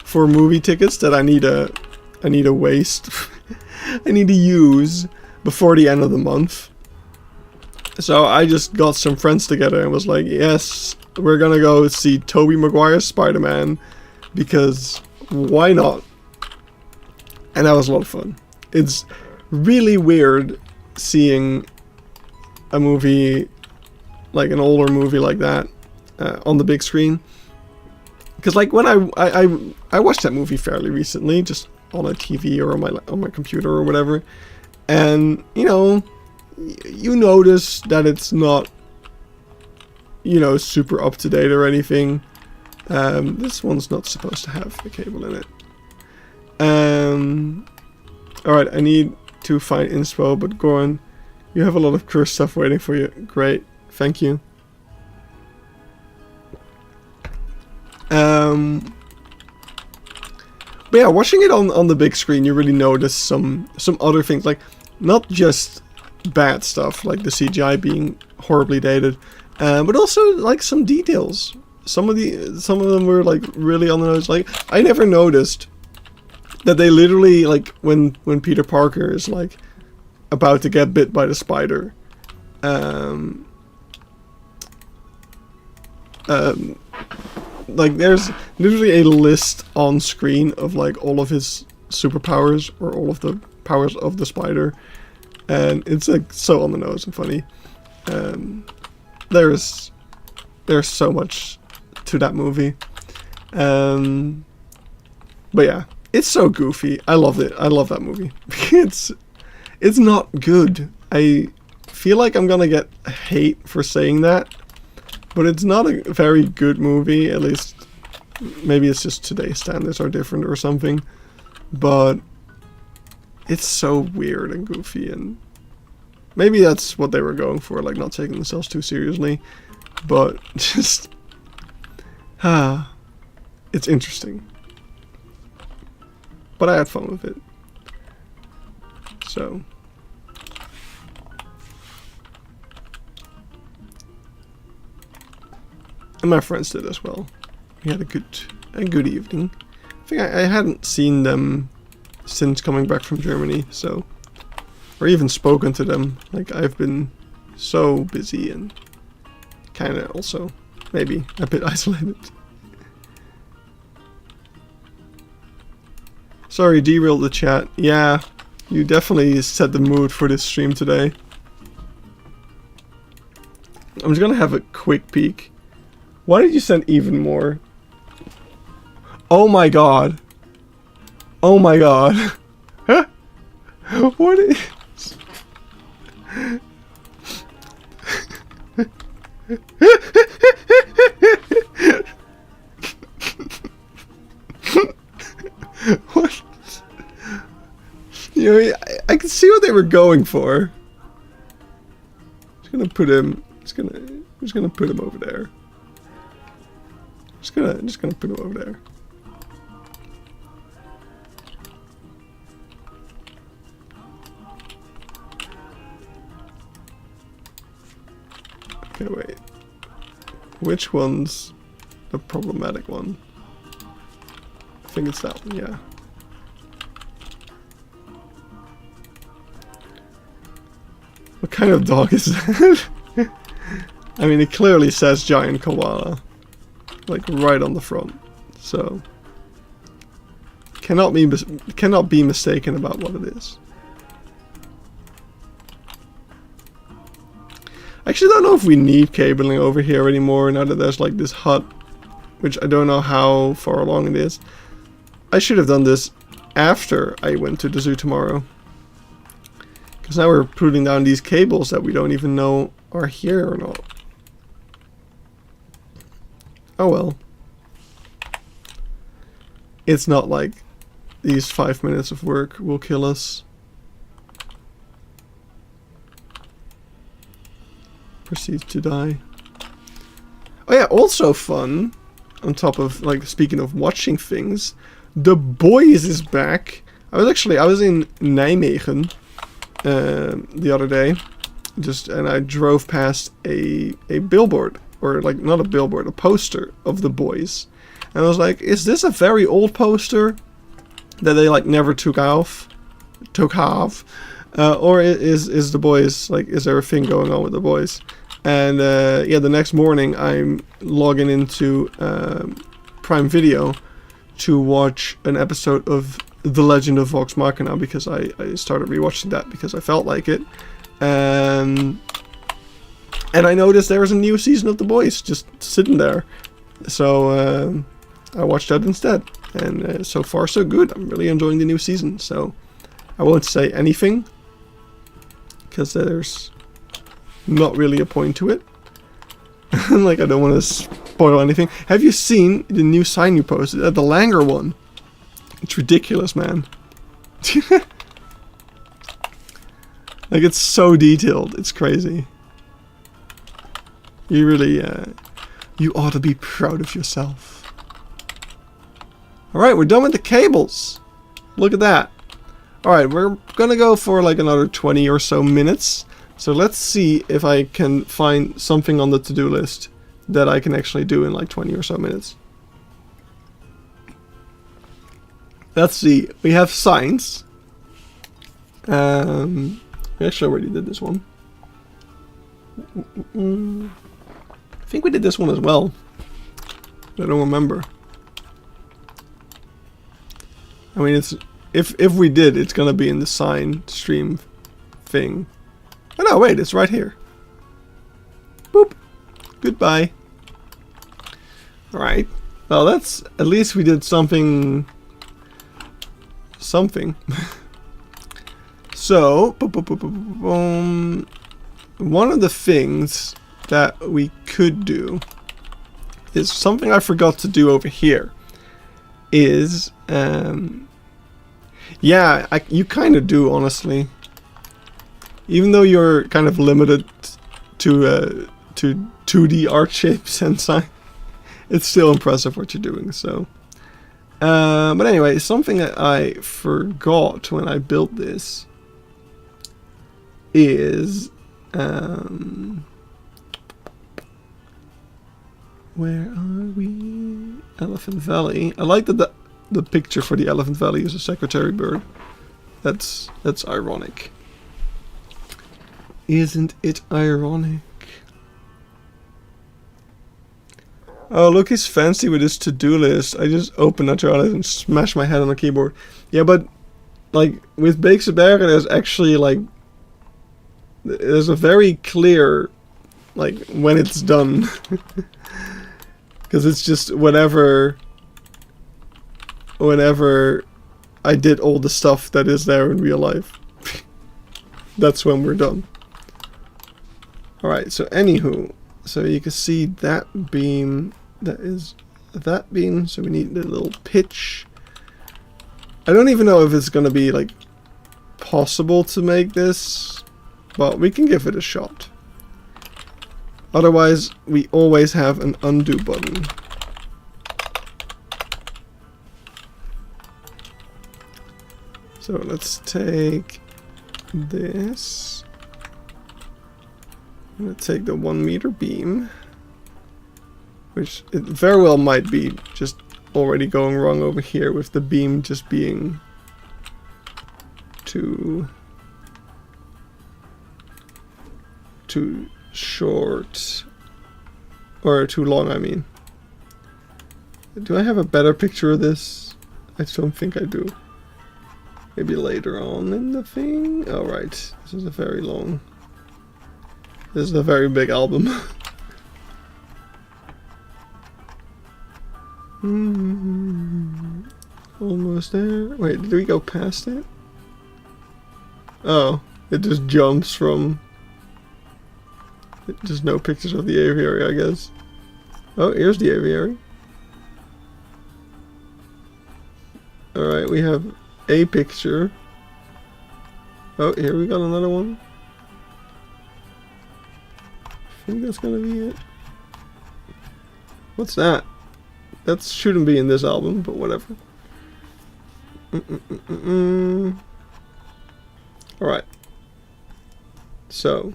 for movie tickets that I need to waste. I need to use before the end of the month. So I just got some friends together and was like, yes, we're gonna go see Tobey Maguire's Spider-Man, because why not? And that was a lot of fun. It's really weird seeing a movie, like an older movie like that, on the big screen. Because like when I watched that movie fairly recently, just on a TV or on my computer or whatever, and you know, you notice that it's not, you know, super up to date or anything. This one's not supposed to have a cable in it. Alright, I need to find inspo, but Goran, you have a lot of cursed stuff waiting for you. Great, thank you. But yeah, watching it on the big screen, you really notice some other things, like not just bad stuff like the CGI being horribly dated, but also like some details. Some of them were like really on the nose. Like I never noticed that they literally, like when Peter Parker is like about to get bit by the spider, like there's literally a list on screen of like all of his superpowers or all of the powers of the spider, and it's like so on the nose and funny. There's so much to that movie, but yeah, it's so goofy. I loved it. I love that movie. It's not good. I feel like I'm gonna get hate for saying that, but it's not a very good movie. At least maybe it's just today's standards are different or something, but it's so weird and goofy, and maybe that's what they were going for, like not taking themselves too seriously, but just it's interesting. But I had fun with it. So and my friends did as well. We had a good evening. I think I hadn't seen them since coming back from Germany, so, or even spoken to them. Like I've been so busy and kind of also maybe a bit isolated. Sorry, derailed the chat. Yeah, you definitely set the mood for this stream today. I'm just gonna have a quick peek. Why did you send even more? Oh my god. Oh my god. What is... You know, I can see what they were going for. Just gonna put him. Just gonna put him over there. Just gonna put him over there. Okay, wait. Which one's the problematic one? I think it's that one, yeah. What kind of dog is that? I mean, it clearly says giant koala. Like, right on the front. So, cannot be mistaken about what it is. I actually don't know if we need cabling over here anymore now that there's like this hut, which I don't know how far along it is. I should have done this after I went to the zoo tomorrow. Because now we're putting down these cables that we don't even know are here or not. Oh well. It's not like these 5 minutes of work will kill us. Proceeds to die. Oh yeah, also fun, on top of, like, speaking of watching things, The Boys is back. I was in Nijmegen the other day, and I drove past a billboard, or like, not a billboard, a poster of The Boys. And I was like, is this a very old poster that they like never took off? Or is The Boys, like, is there a thing going on with The Boys? And yeah, the next morning I'm logging into Prime Video to watch an episode of The Legend of Vox Machina, because I started rewatching that because I felt like it. And I noticed there was a new season of The Boys just sitting there. So I watched that instead. And so far so good. I'm really enjoying the new season. So I won't say anything, because there's not really a point to it. Like, I don't want to spoil anything. Have you seen the new sign you posted? The Langer one. It's ridiculous, man. Like, it's so detailed. It's crazy. You really, you ought to be proud of yourself. Alright, we're done with the cables. Look at that. Alright, we're gonna go for like another 20 or so minutes. So let's see if I can find something on the to-do list that I can actually do in like 20 or so minutes. Let's see. We have signs. We actually already did this one. I think we did this one as well. I don't remember. I mean, it's if we did, it's gonna be in the sign stream thing. Oh no, wait, it's right here. Boop. Goodbye. Alright. Well, that's, at least we did something. So, one of the things that we could do is something I forgot to do over here. Is, yeah, you kind of do, honestly. Even though you're kind of limited to 2D art shapes and sign, it's still impressive what you're doing. So, but anyway, something that I forgot when I built this is where are we? Elephant Valley. I like that the picture for the Elephant Valley is a secretary bird. That's ironic. Isn't it ironic? Oh, look, he's fancy with his to-do list. I just opened that jar and smashed my head on the keyboard. Yeah, but like with Beekse Bergen, there's actually like there's a very clear like when it's done, because it's just whenever I did all the stuff that is there in real life. That's when we're done. Alright, so anywho, so you can see that beam, that is that beam, so we need the little pitch. I don't even know if it's gonna be like possible to make this, but we can give it a shot. Otherwise, we always have an undo button. So let's take this. I'm gonna take the 1 meter beam, which it very well might be just already going wrong over here with the beam just being too short, or too long, I mean. Do I have a better picture of this? I don't think I do. Maybe later on in the thing. Oh right, this is a very long. This is a very big album. Almost there. Wait, did we go past it? Oh, it just jumps from. There's no pictures of the aviary, I guess. Oh, here's the aviary. Alright, we have a picture. Oh, here we got another one. I think that's gonna be it. What's that? That shouldn't be in this album, but whatever. Alright. So.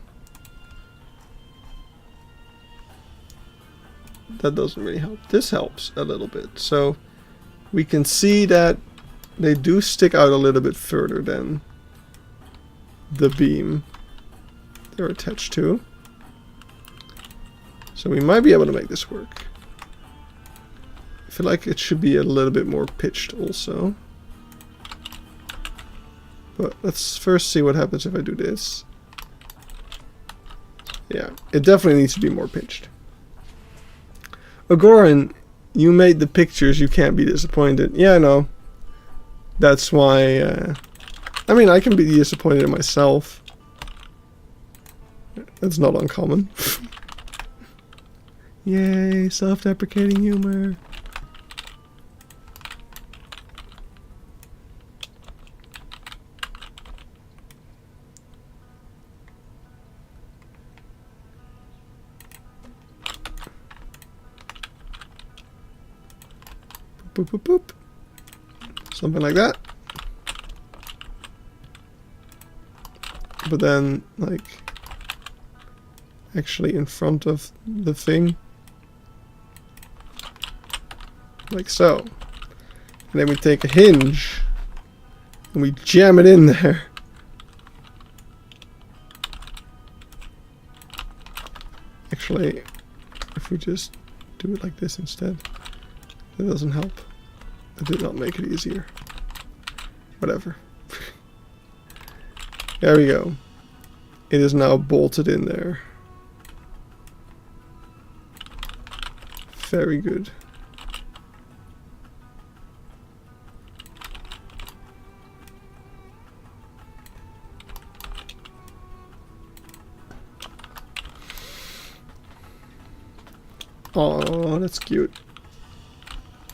That doesn't really help. This helps a little bit. So we can see that they do stick out a little bit further than the beam they're attached to. So we might be able to make this work. I feel like it should be a little bit more pitched also. But let's first see what happens if I do this. Yeah, it definitely needs to be more pitched. Ogoran, you made the pictures, you can't be disappointed. Yeah, I know. That's why, I mean, I can be disappointed in myself. That's not uncommon. Yay, self-deprecating humor. Boop, boop, boop. Something like that. But then, like, actually in front of the thing. Like so. And then we take a hinge and we jam it in there. Actually, if we just do it like this instead, that doesn't help. It did not make it easier. Whatever. There we go. It is now bolted in there. Very good. Oh, that's cute.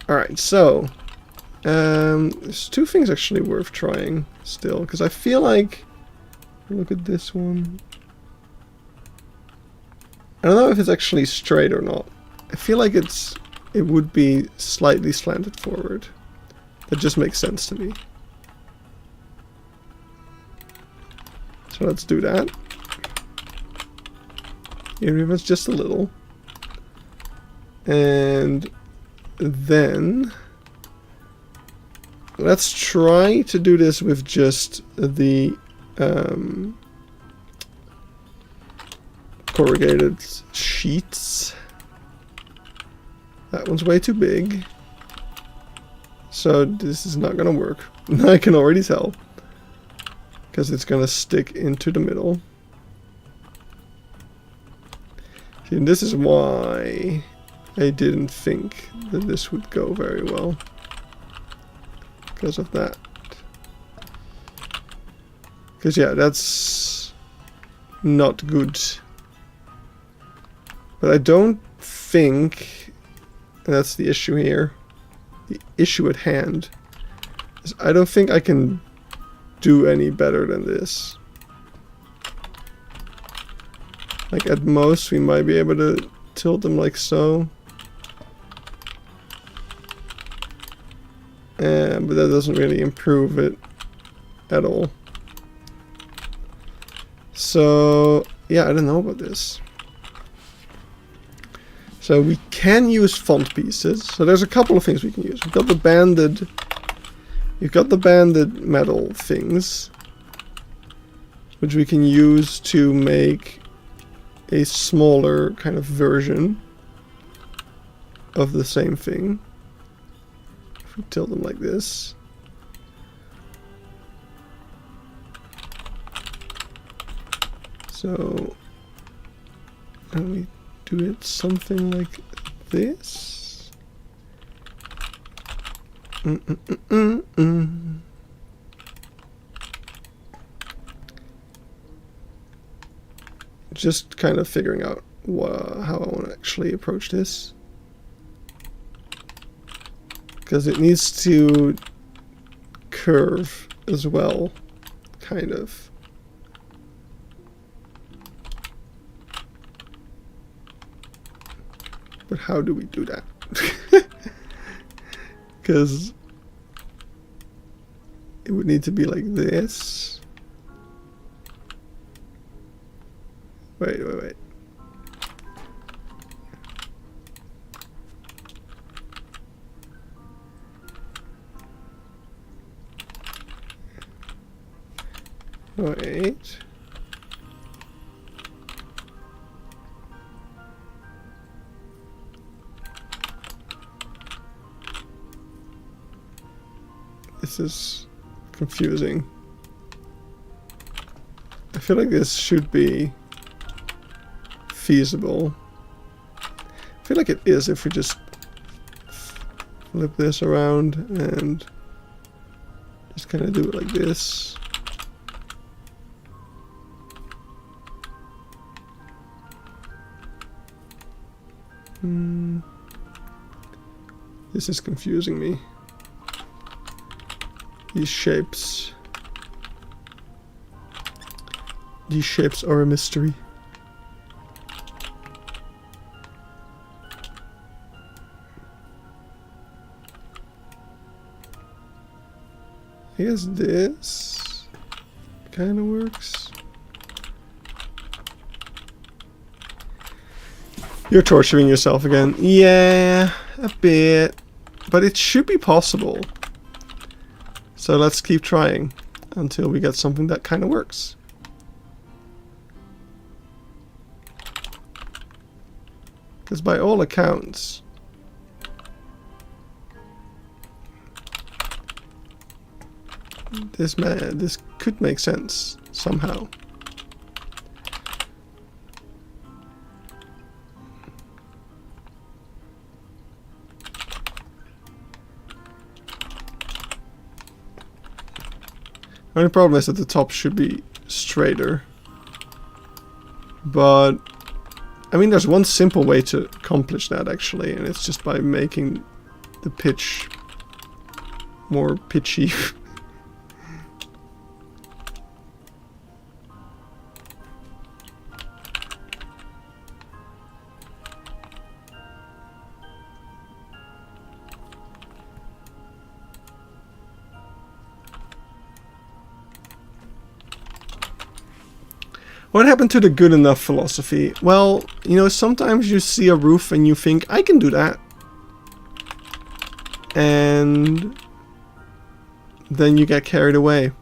Alright, so there's two things actually worth trying still, because I feel like, look at this one. I don't know if it's actually straight or not. I feel like it would be slightly slanted forward. That just makes sense to me. So let's do that. Even if it's just a little. And then let's try to do this with just the corrugated sheets. That one's way too big, so this is not gonna work. I can already tell, because it's gonna stick into the middle. See, and this is why I didn't think that this would go very well, because of that. Because yeah, that's not good. But I don't think that's the issue here. The issue at hand is I don't think I can do any better than this. Like at most we might be able to tilt them like so. But that doesn't really improve it at all. So yeah, I don't know about this. So we can use font pieces. So there's a couple of things we can use. We've got the banded metal things, which we can use to make a smaller kind of version of the same thing. If we tilt them like this. So, and we do it something like this. Just kind of figuring out how I want to actually approach this. Because it needs to curve as well, kind of. But how do we do that? Because it would need to be like this. Wait. Wait. This is confusing. I feel like this should be feasible. I feel like it is if we just flip this around and just kind of do it like this. This is confusing me. These shapes are a mystery. I guess this kind of works. You're torturing yourself again. Yeah, a bit. But it should be possible. So let's keep trying until we get something that kind of works. Because by all accounts, this could make sense somehow. The only problem is that the top should be straighter. But I mean, there's one simple way to accomplish that actually, and it's just by making the pitch more pitchy. What happened to the good enough philosophy? Well, you know, sometimes you see a roof and you think, I can do that. And then you get carried away.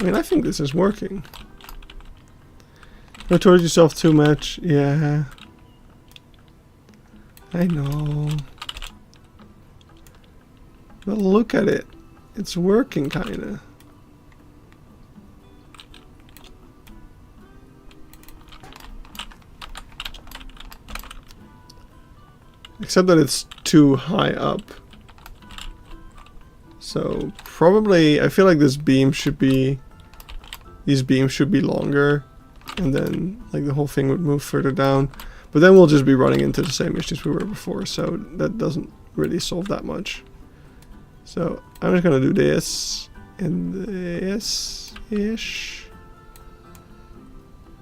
mean, I think this is working. Don't torture yourself too much. Yeah. I know. But look at it. It's working, kinda. Except that it's too high up. So probably, I feel like this beam should be, these beams should be longer, and then like the whole thing would move further down. But then we'll just be running into the same issues we were before, so that doesn't really solve that much. So I'm just gonna do this and this-ish.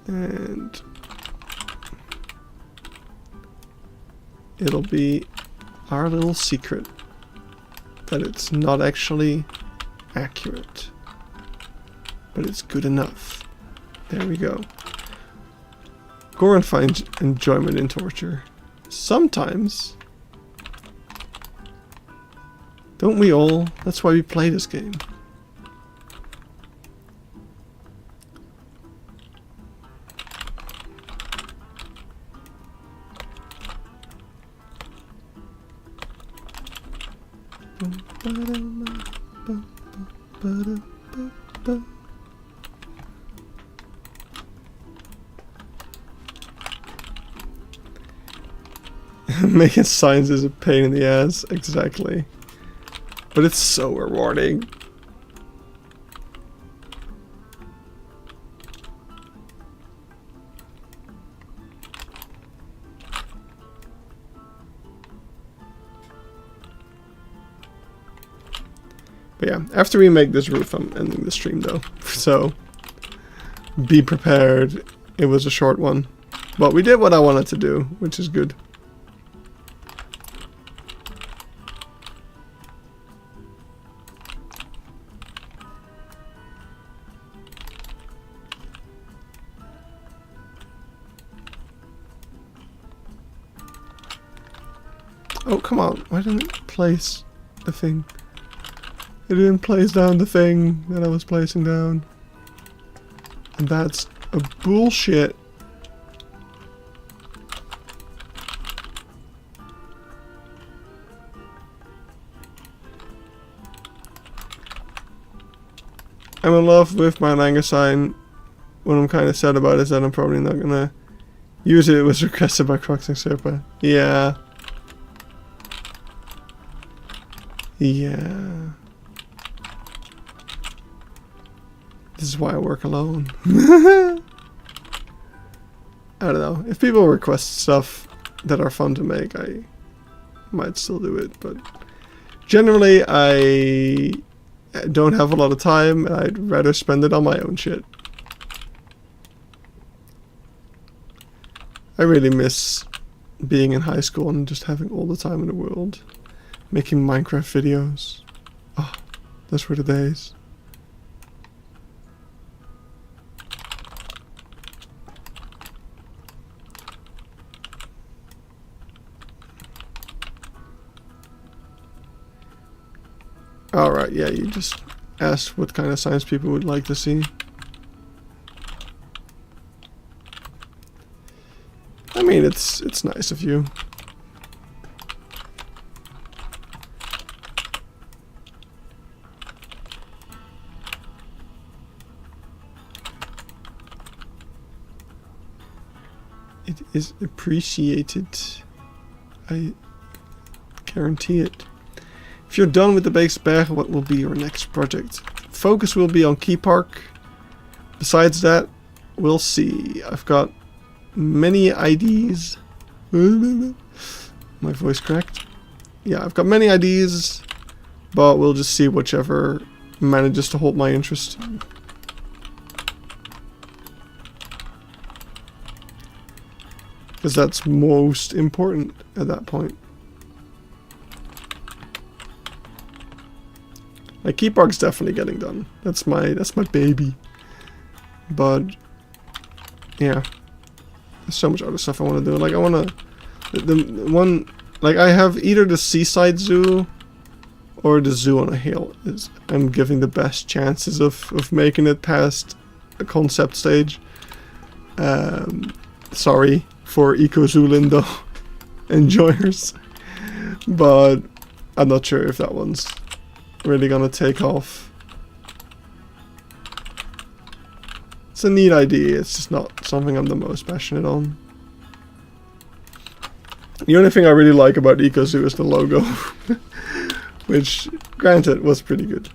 And it'll be our little secret that it's not actually accurate, but it's good enough. There we go. Goran finds enjoyment in torture. Sometimes. Don't we all? That's why we play this game. Making signs is a pain in the ass, exactly. But it's so rewarding. But yeah, after we make this roof, I'm ending the stream though. So, be prepared. It was a short one. But we did what I wanted to do, which is good. Oh, come on. Why didn't it place the thing? It didn't place down the thing that I was placing down. And that's a bullshit. I'm in love with my Langer sign. What I'm kind of sad about is that I'm probably not gonna use it. It was requested by Croxing Serpa. Yeah. Yeah. This is why I work alone. I don't know. If people request stuff that are fun to make, I might still do it. But generally, I don't have a lot of time. And I'd rather spend it on my own shit. I really miss being in high school and just having all the time in the world. Making Minecraft videos. Oh, those were the days. Alright, yeah, you just asked what kind of science people would like to see. I mean, it's nice of you. It is appreciated. I guarantee it. If you're done with the Beekse Bergen, what will be your next project? Focus will be on Key Park. Besides that, we'll see. I've got many ideas. My voice cracked. Yeah, I've got many ideas, but we'll just see whichever manages to hold my interest. Because that's most important at that point. Like, Key Park's definitely getting done. That's my baby. But yeah, there's so much other stuff I want to do. Like, I want to the one, like, I have either the Seaside Zoo or the zoo on a hill is I'm giving the best chances of making it past a concept stage. Sorry for Eco Zoolindo enjoyers, but I'm not sure if that one's really gonna take off. It's a neat idea, it's just not something I'm the most passionate on. The only thing I really like about Eco Zoo is the logo, which, granted, was pretty good.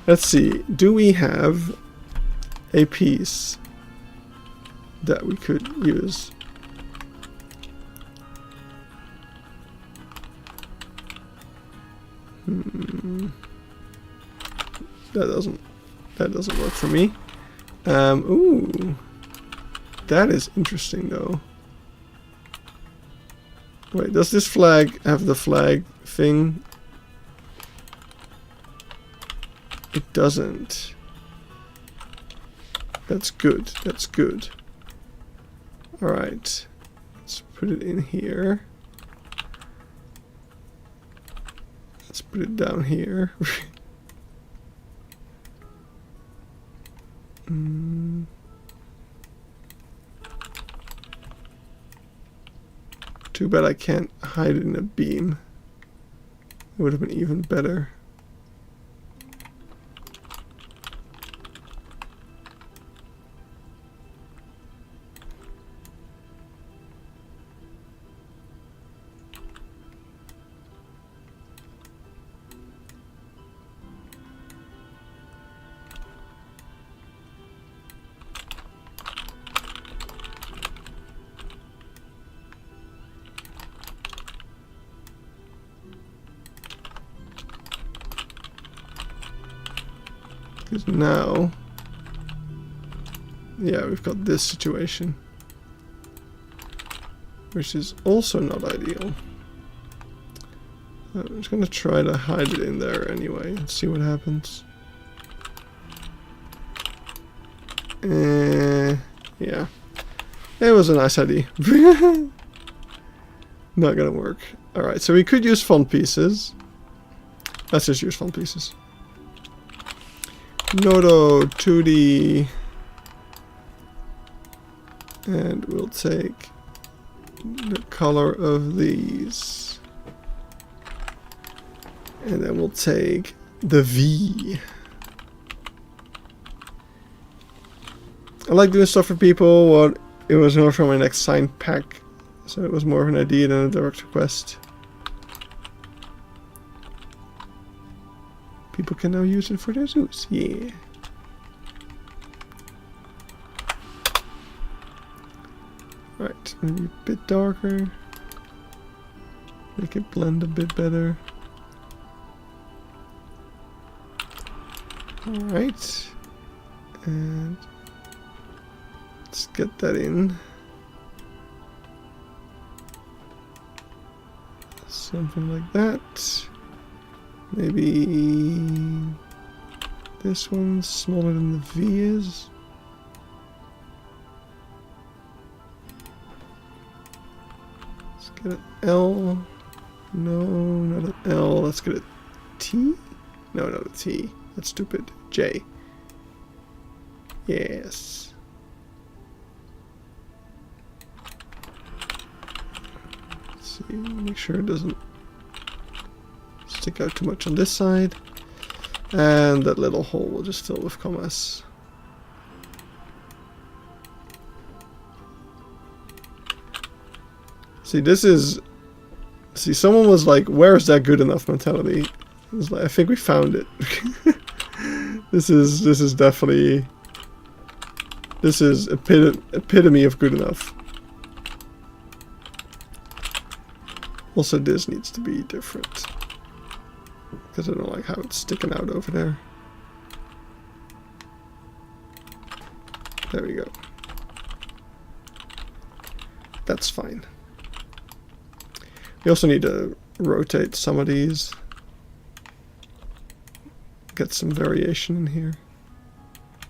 Let's see, do we have a piece that we could use? That doesn't work for me. Ooh, that is interesting though. Wait, does this flag have the flag thing? It doesn't. That's good. That's good. Alright. Let's put it in here. Let's put it down here. Too bad I can't hide it in a beam. It would have been even better. Because now, yeah, we've got this situation, which is also not ideal. I'm just going to try to hide it in there anyway and see what happens. Yeah, it was a nice idea. Not gonna work. Alright, so we could use font pieces. Let's just use font pieces. Nodo 2D, and we'll take the color of these, and then we'll take the V. I like doing stuff for people. It was more from my next signed pack, so it was more of an idea than a direct request. People can now use it for their zoos. Yeah. Right, maybe a bit darker. Make it blend a bit better. Alright. And let's get that in. Something like that. Maybe this one's smaller than the V is. Let's get an L. No, not an L. Let's get a T. No, not a T. That's stupid. J. Yes. Let's see. Make sure it doesn't stick out too much on this side, and that little hole will just fill with commas. See, this is, see, someone was like, where is that good enough mentality? It was like, I think we found it. This is definitely, this is epitome of good enough. Also, this needs to be different, because I don't like how it's sticking out over there. There we go. That's fine. We also need to rotate some of these. Get some variation in here.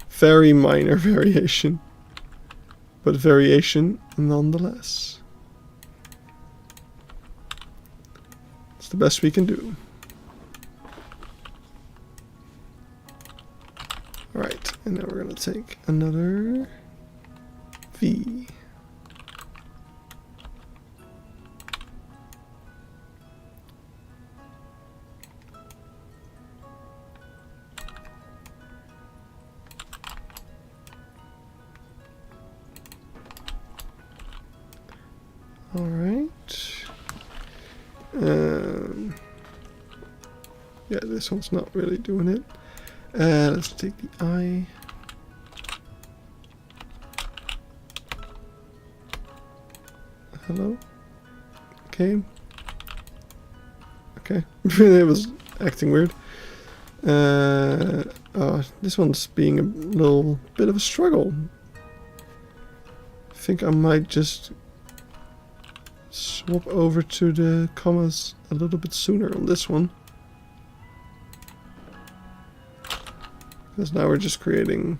Very minor variation, but variation nonetheless. the best we can do. Alright, and now we're going to take another V. Alright. Yeah, this one's not really doing it. Let's take the eye. Hello? Okay. Okay. It was acting weird. Oh, this one's being a little bit of a struggle. I think I might just swap over to the commas a little bit sooner on this one. Because now we're just creating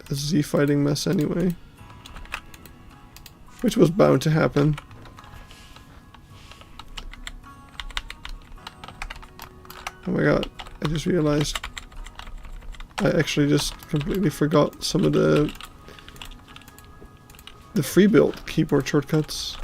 a Z fighting mess anyway. Which was bound to happen. Oh my god, I just realized I actually just completely forgot some of the free build keyboard shortcuts.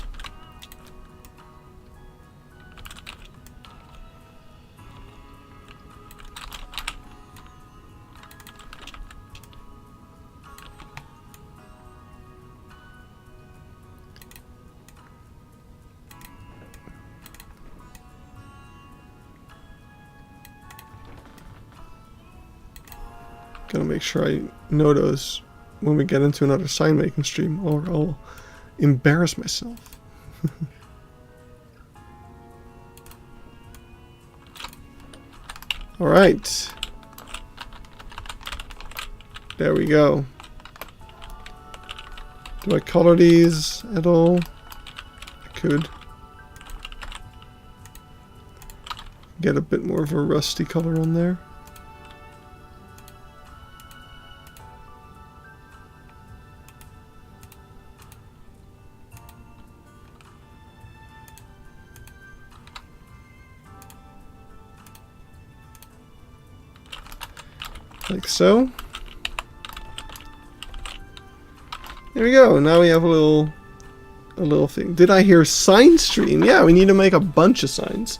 Gotta make sure I know those when we get into another sign making stream, or I'll embarrass myself. Alright. There we go. Do I color these at all? I could. Get a bit more of a rusty color on there. Like so. There we go. Now we have a little thing. Did I hear sign stream? Yeah, we need to make a bunch of signs.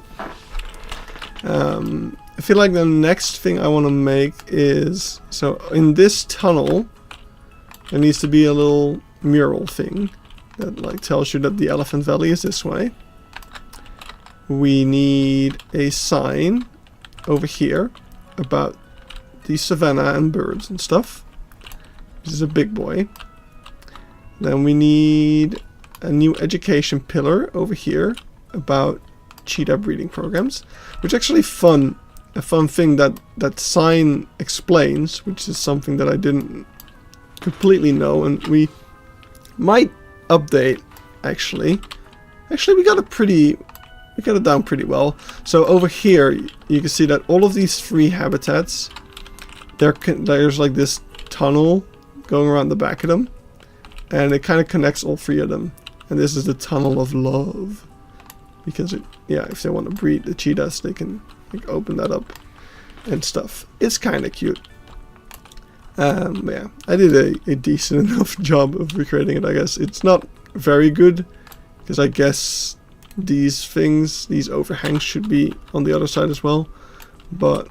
I feel like the next thing I want to make is, so in this tunnel there needs to be a little mural thing that like tells you that the Elephant Valley is this way. We need a sign over here about the savannah and birds and stuff. This is a big boy. Then we need a new education pillar over here about cheetah breeding programs, which is actually fun. A fun thing that sign explains, which is something that I didn't completely know, and we might update. Actually, we got it down pretty well. So over here, you can see that all of these three habitats, there's like this tunnel going around the back of them, and it kind of connects all three of them. And this is the tunnel of love, because if they want to breed the cheetahs, they can like open that up and stuff. It's kind of cute. Yeah, I did a decent enough job of recreating it. I guess it's not very good, because I guess these overhangs should be on the other side as well, but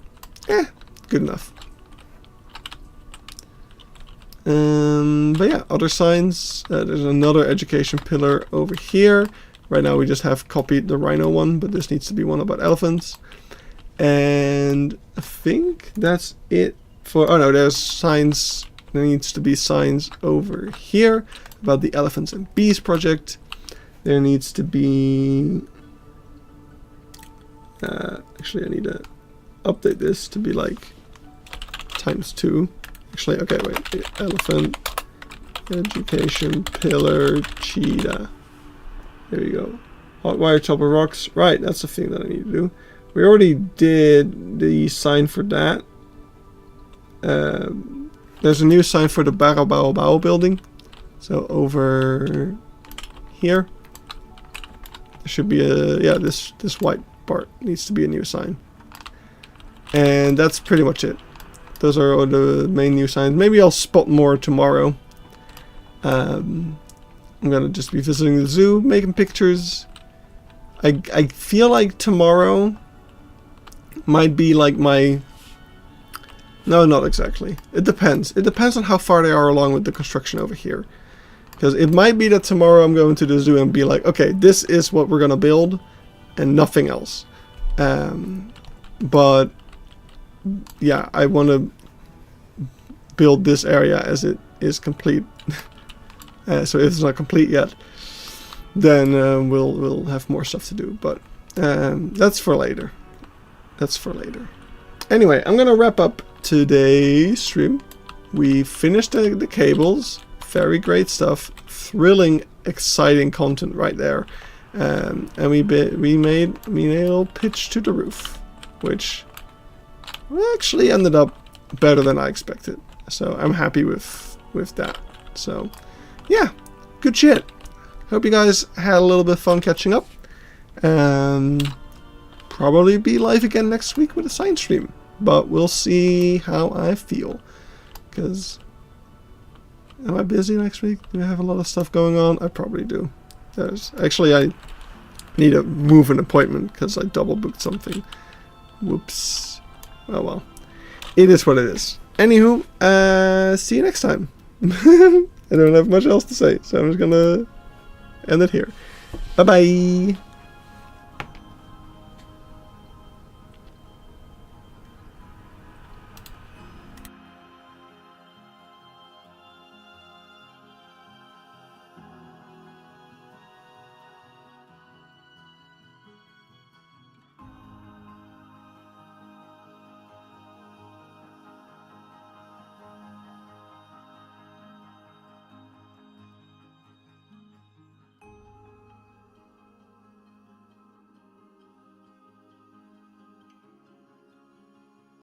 good enough. But yeah, other signs. There's another education pillar over here. Right now we just have copied the rhino one, but this needs to be one about elephants. And I think that's it for... Oh no, there's signs. There needs to be signs over here about the Elephants and Bees project. There needs to be... actually, I need to update this to be like *2. Actually, okay, wait. Elephant education pillar cheetah. There you go. Hot wire chopper rocks. Right, that's the thing that I need to do. We already did the sign for that. There's a new sign for the Barabao building. So over here, there should be a this white part needs to be a new sign. And that's pretty much it. Those are all the main new signs. Maybe I'll spot more tomorrow. I'm gonna just be visiting the zoo, making pictures. I feel like tomorrow might be like my... No, not exactly. It depends. It depends on how far they are along with the construction over here. Because it might be that tomorrow I'm going to the zoo and be like, okay, this is what we're gonna build and nothing else. But yeah, I want to build this area as it is complete. So if it's not complete yet, then we'll have more stuff to do. But that's for later. That's for later. Anyway, I'm gonna wrap up today's stream. We finished the cables. Very great stuff. Thrilling, exciting content right there. And we made a little pitch to the roof, which actually ended up better than I expected. So I'm happy with that. So yeah, good shit. Hope you guys had a little bit of fun catching up. Probably be live again next week with a science stream, but we'll see how I feel. Because am I busy next week? Do I have a lot of stuff going on? I probably do. Actually, I need to move an appointment because I double booked something. Whoops. Oh well. It is what it is. Anywho, see you next time. I don't have much else to say, so I'm just gonna end it here. Bye bye.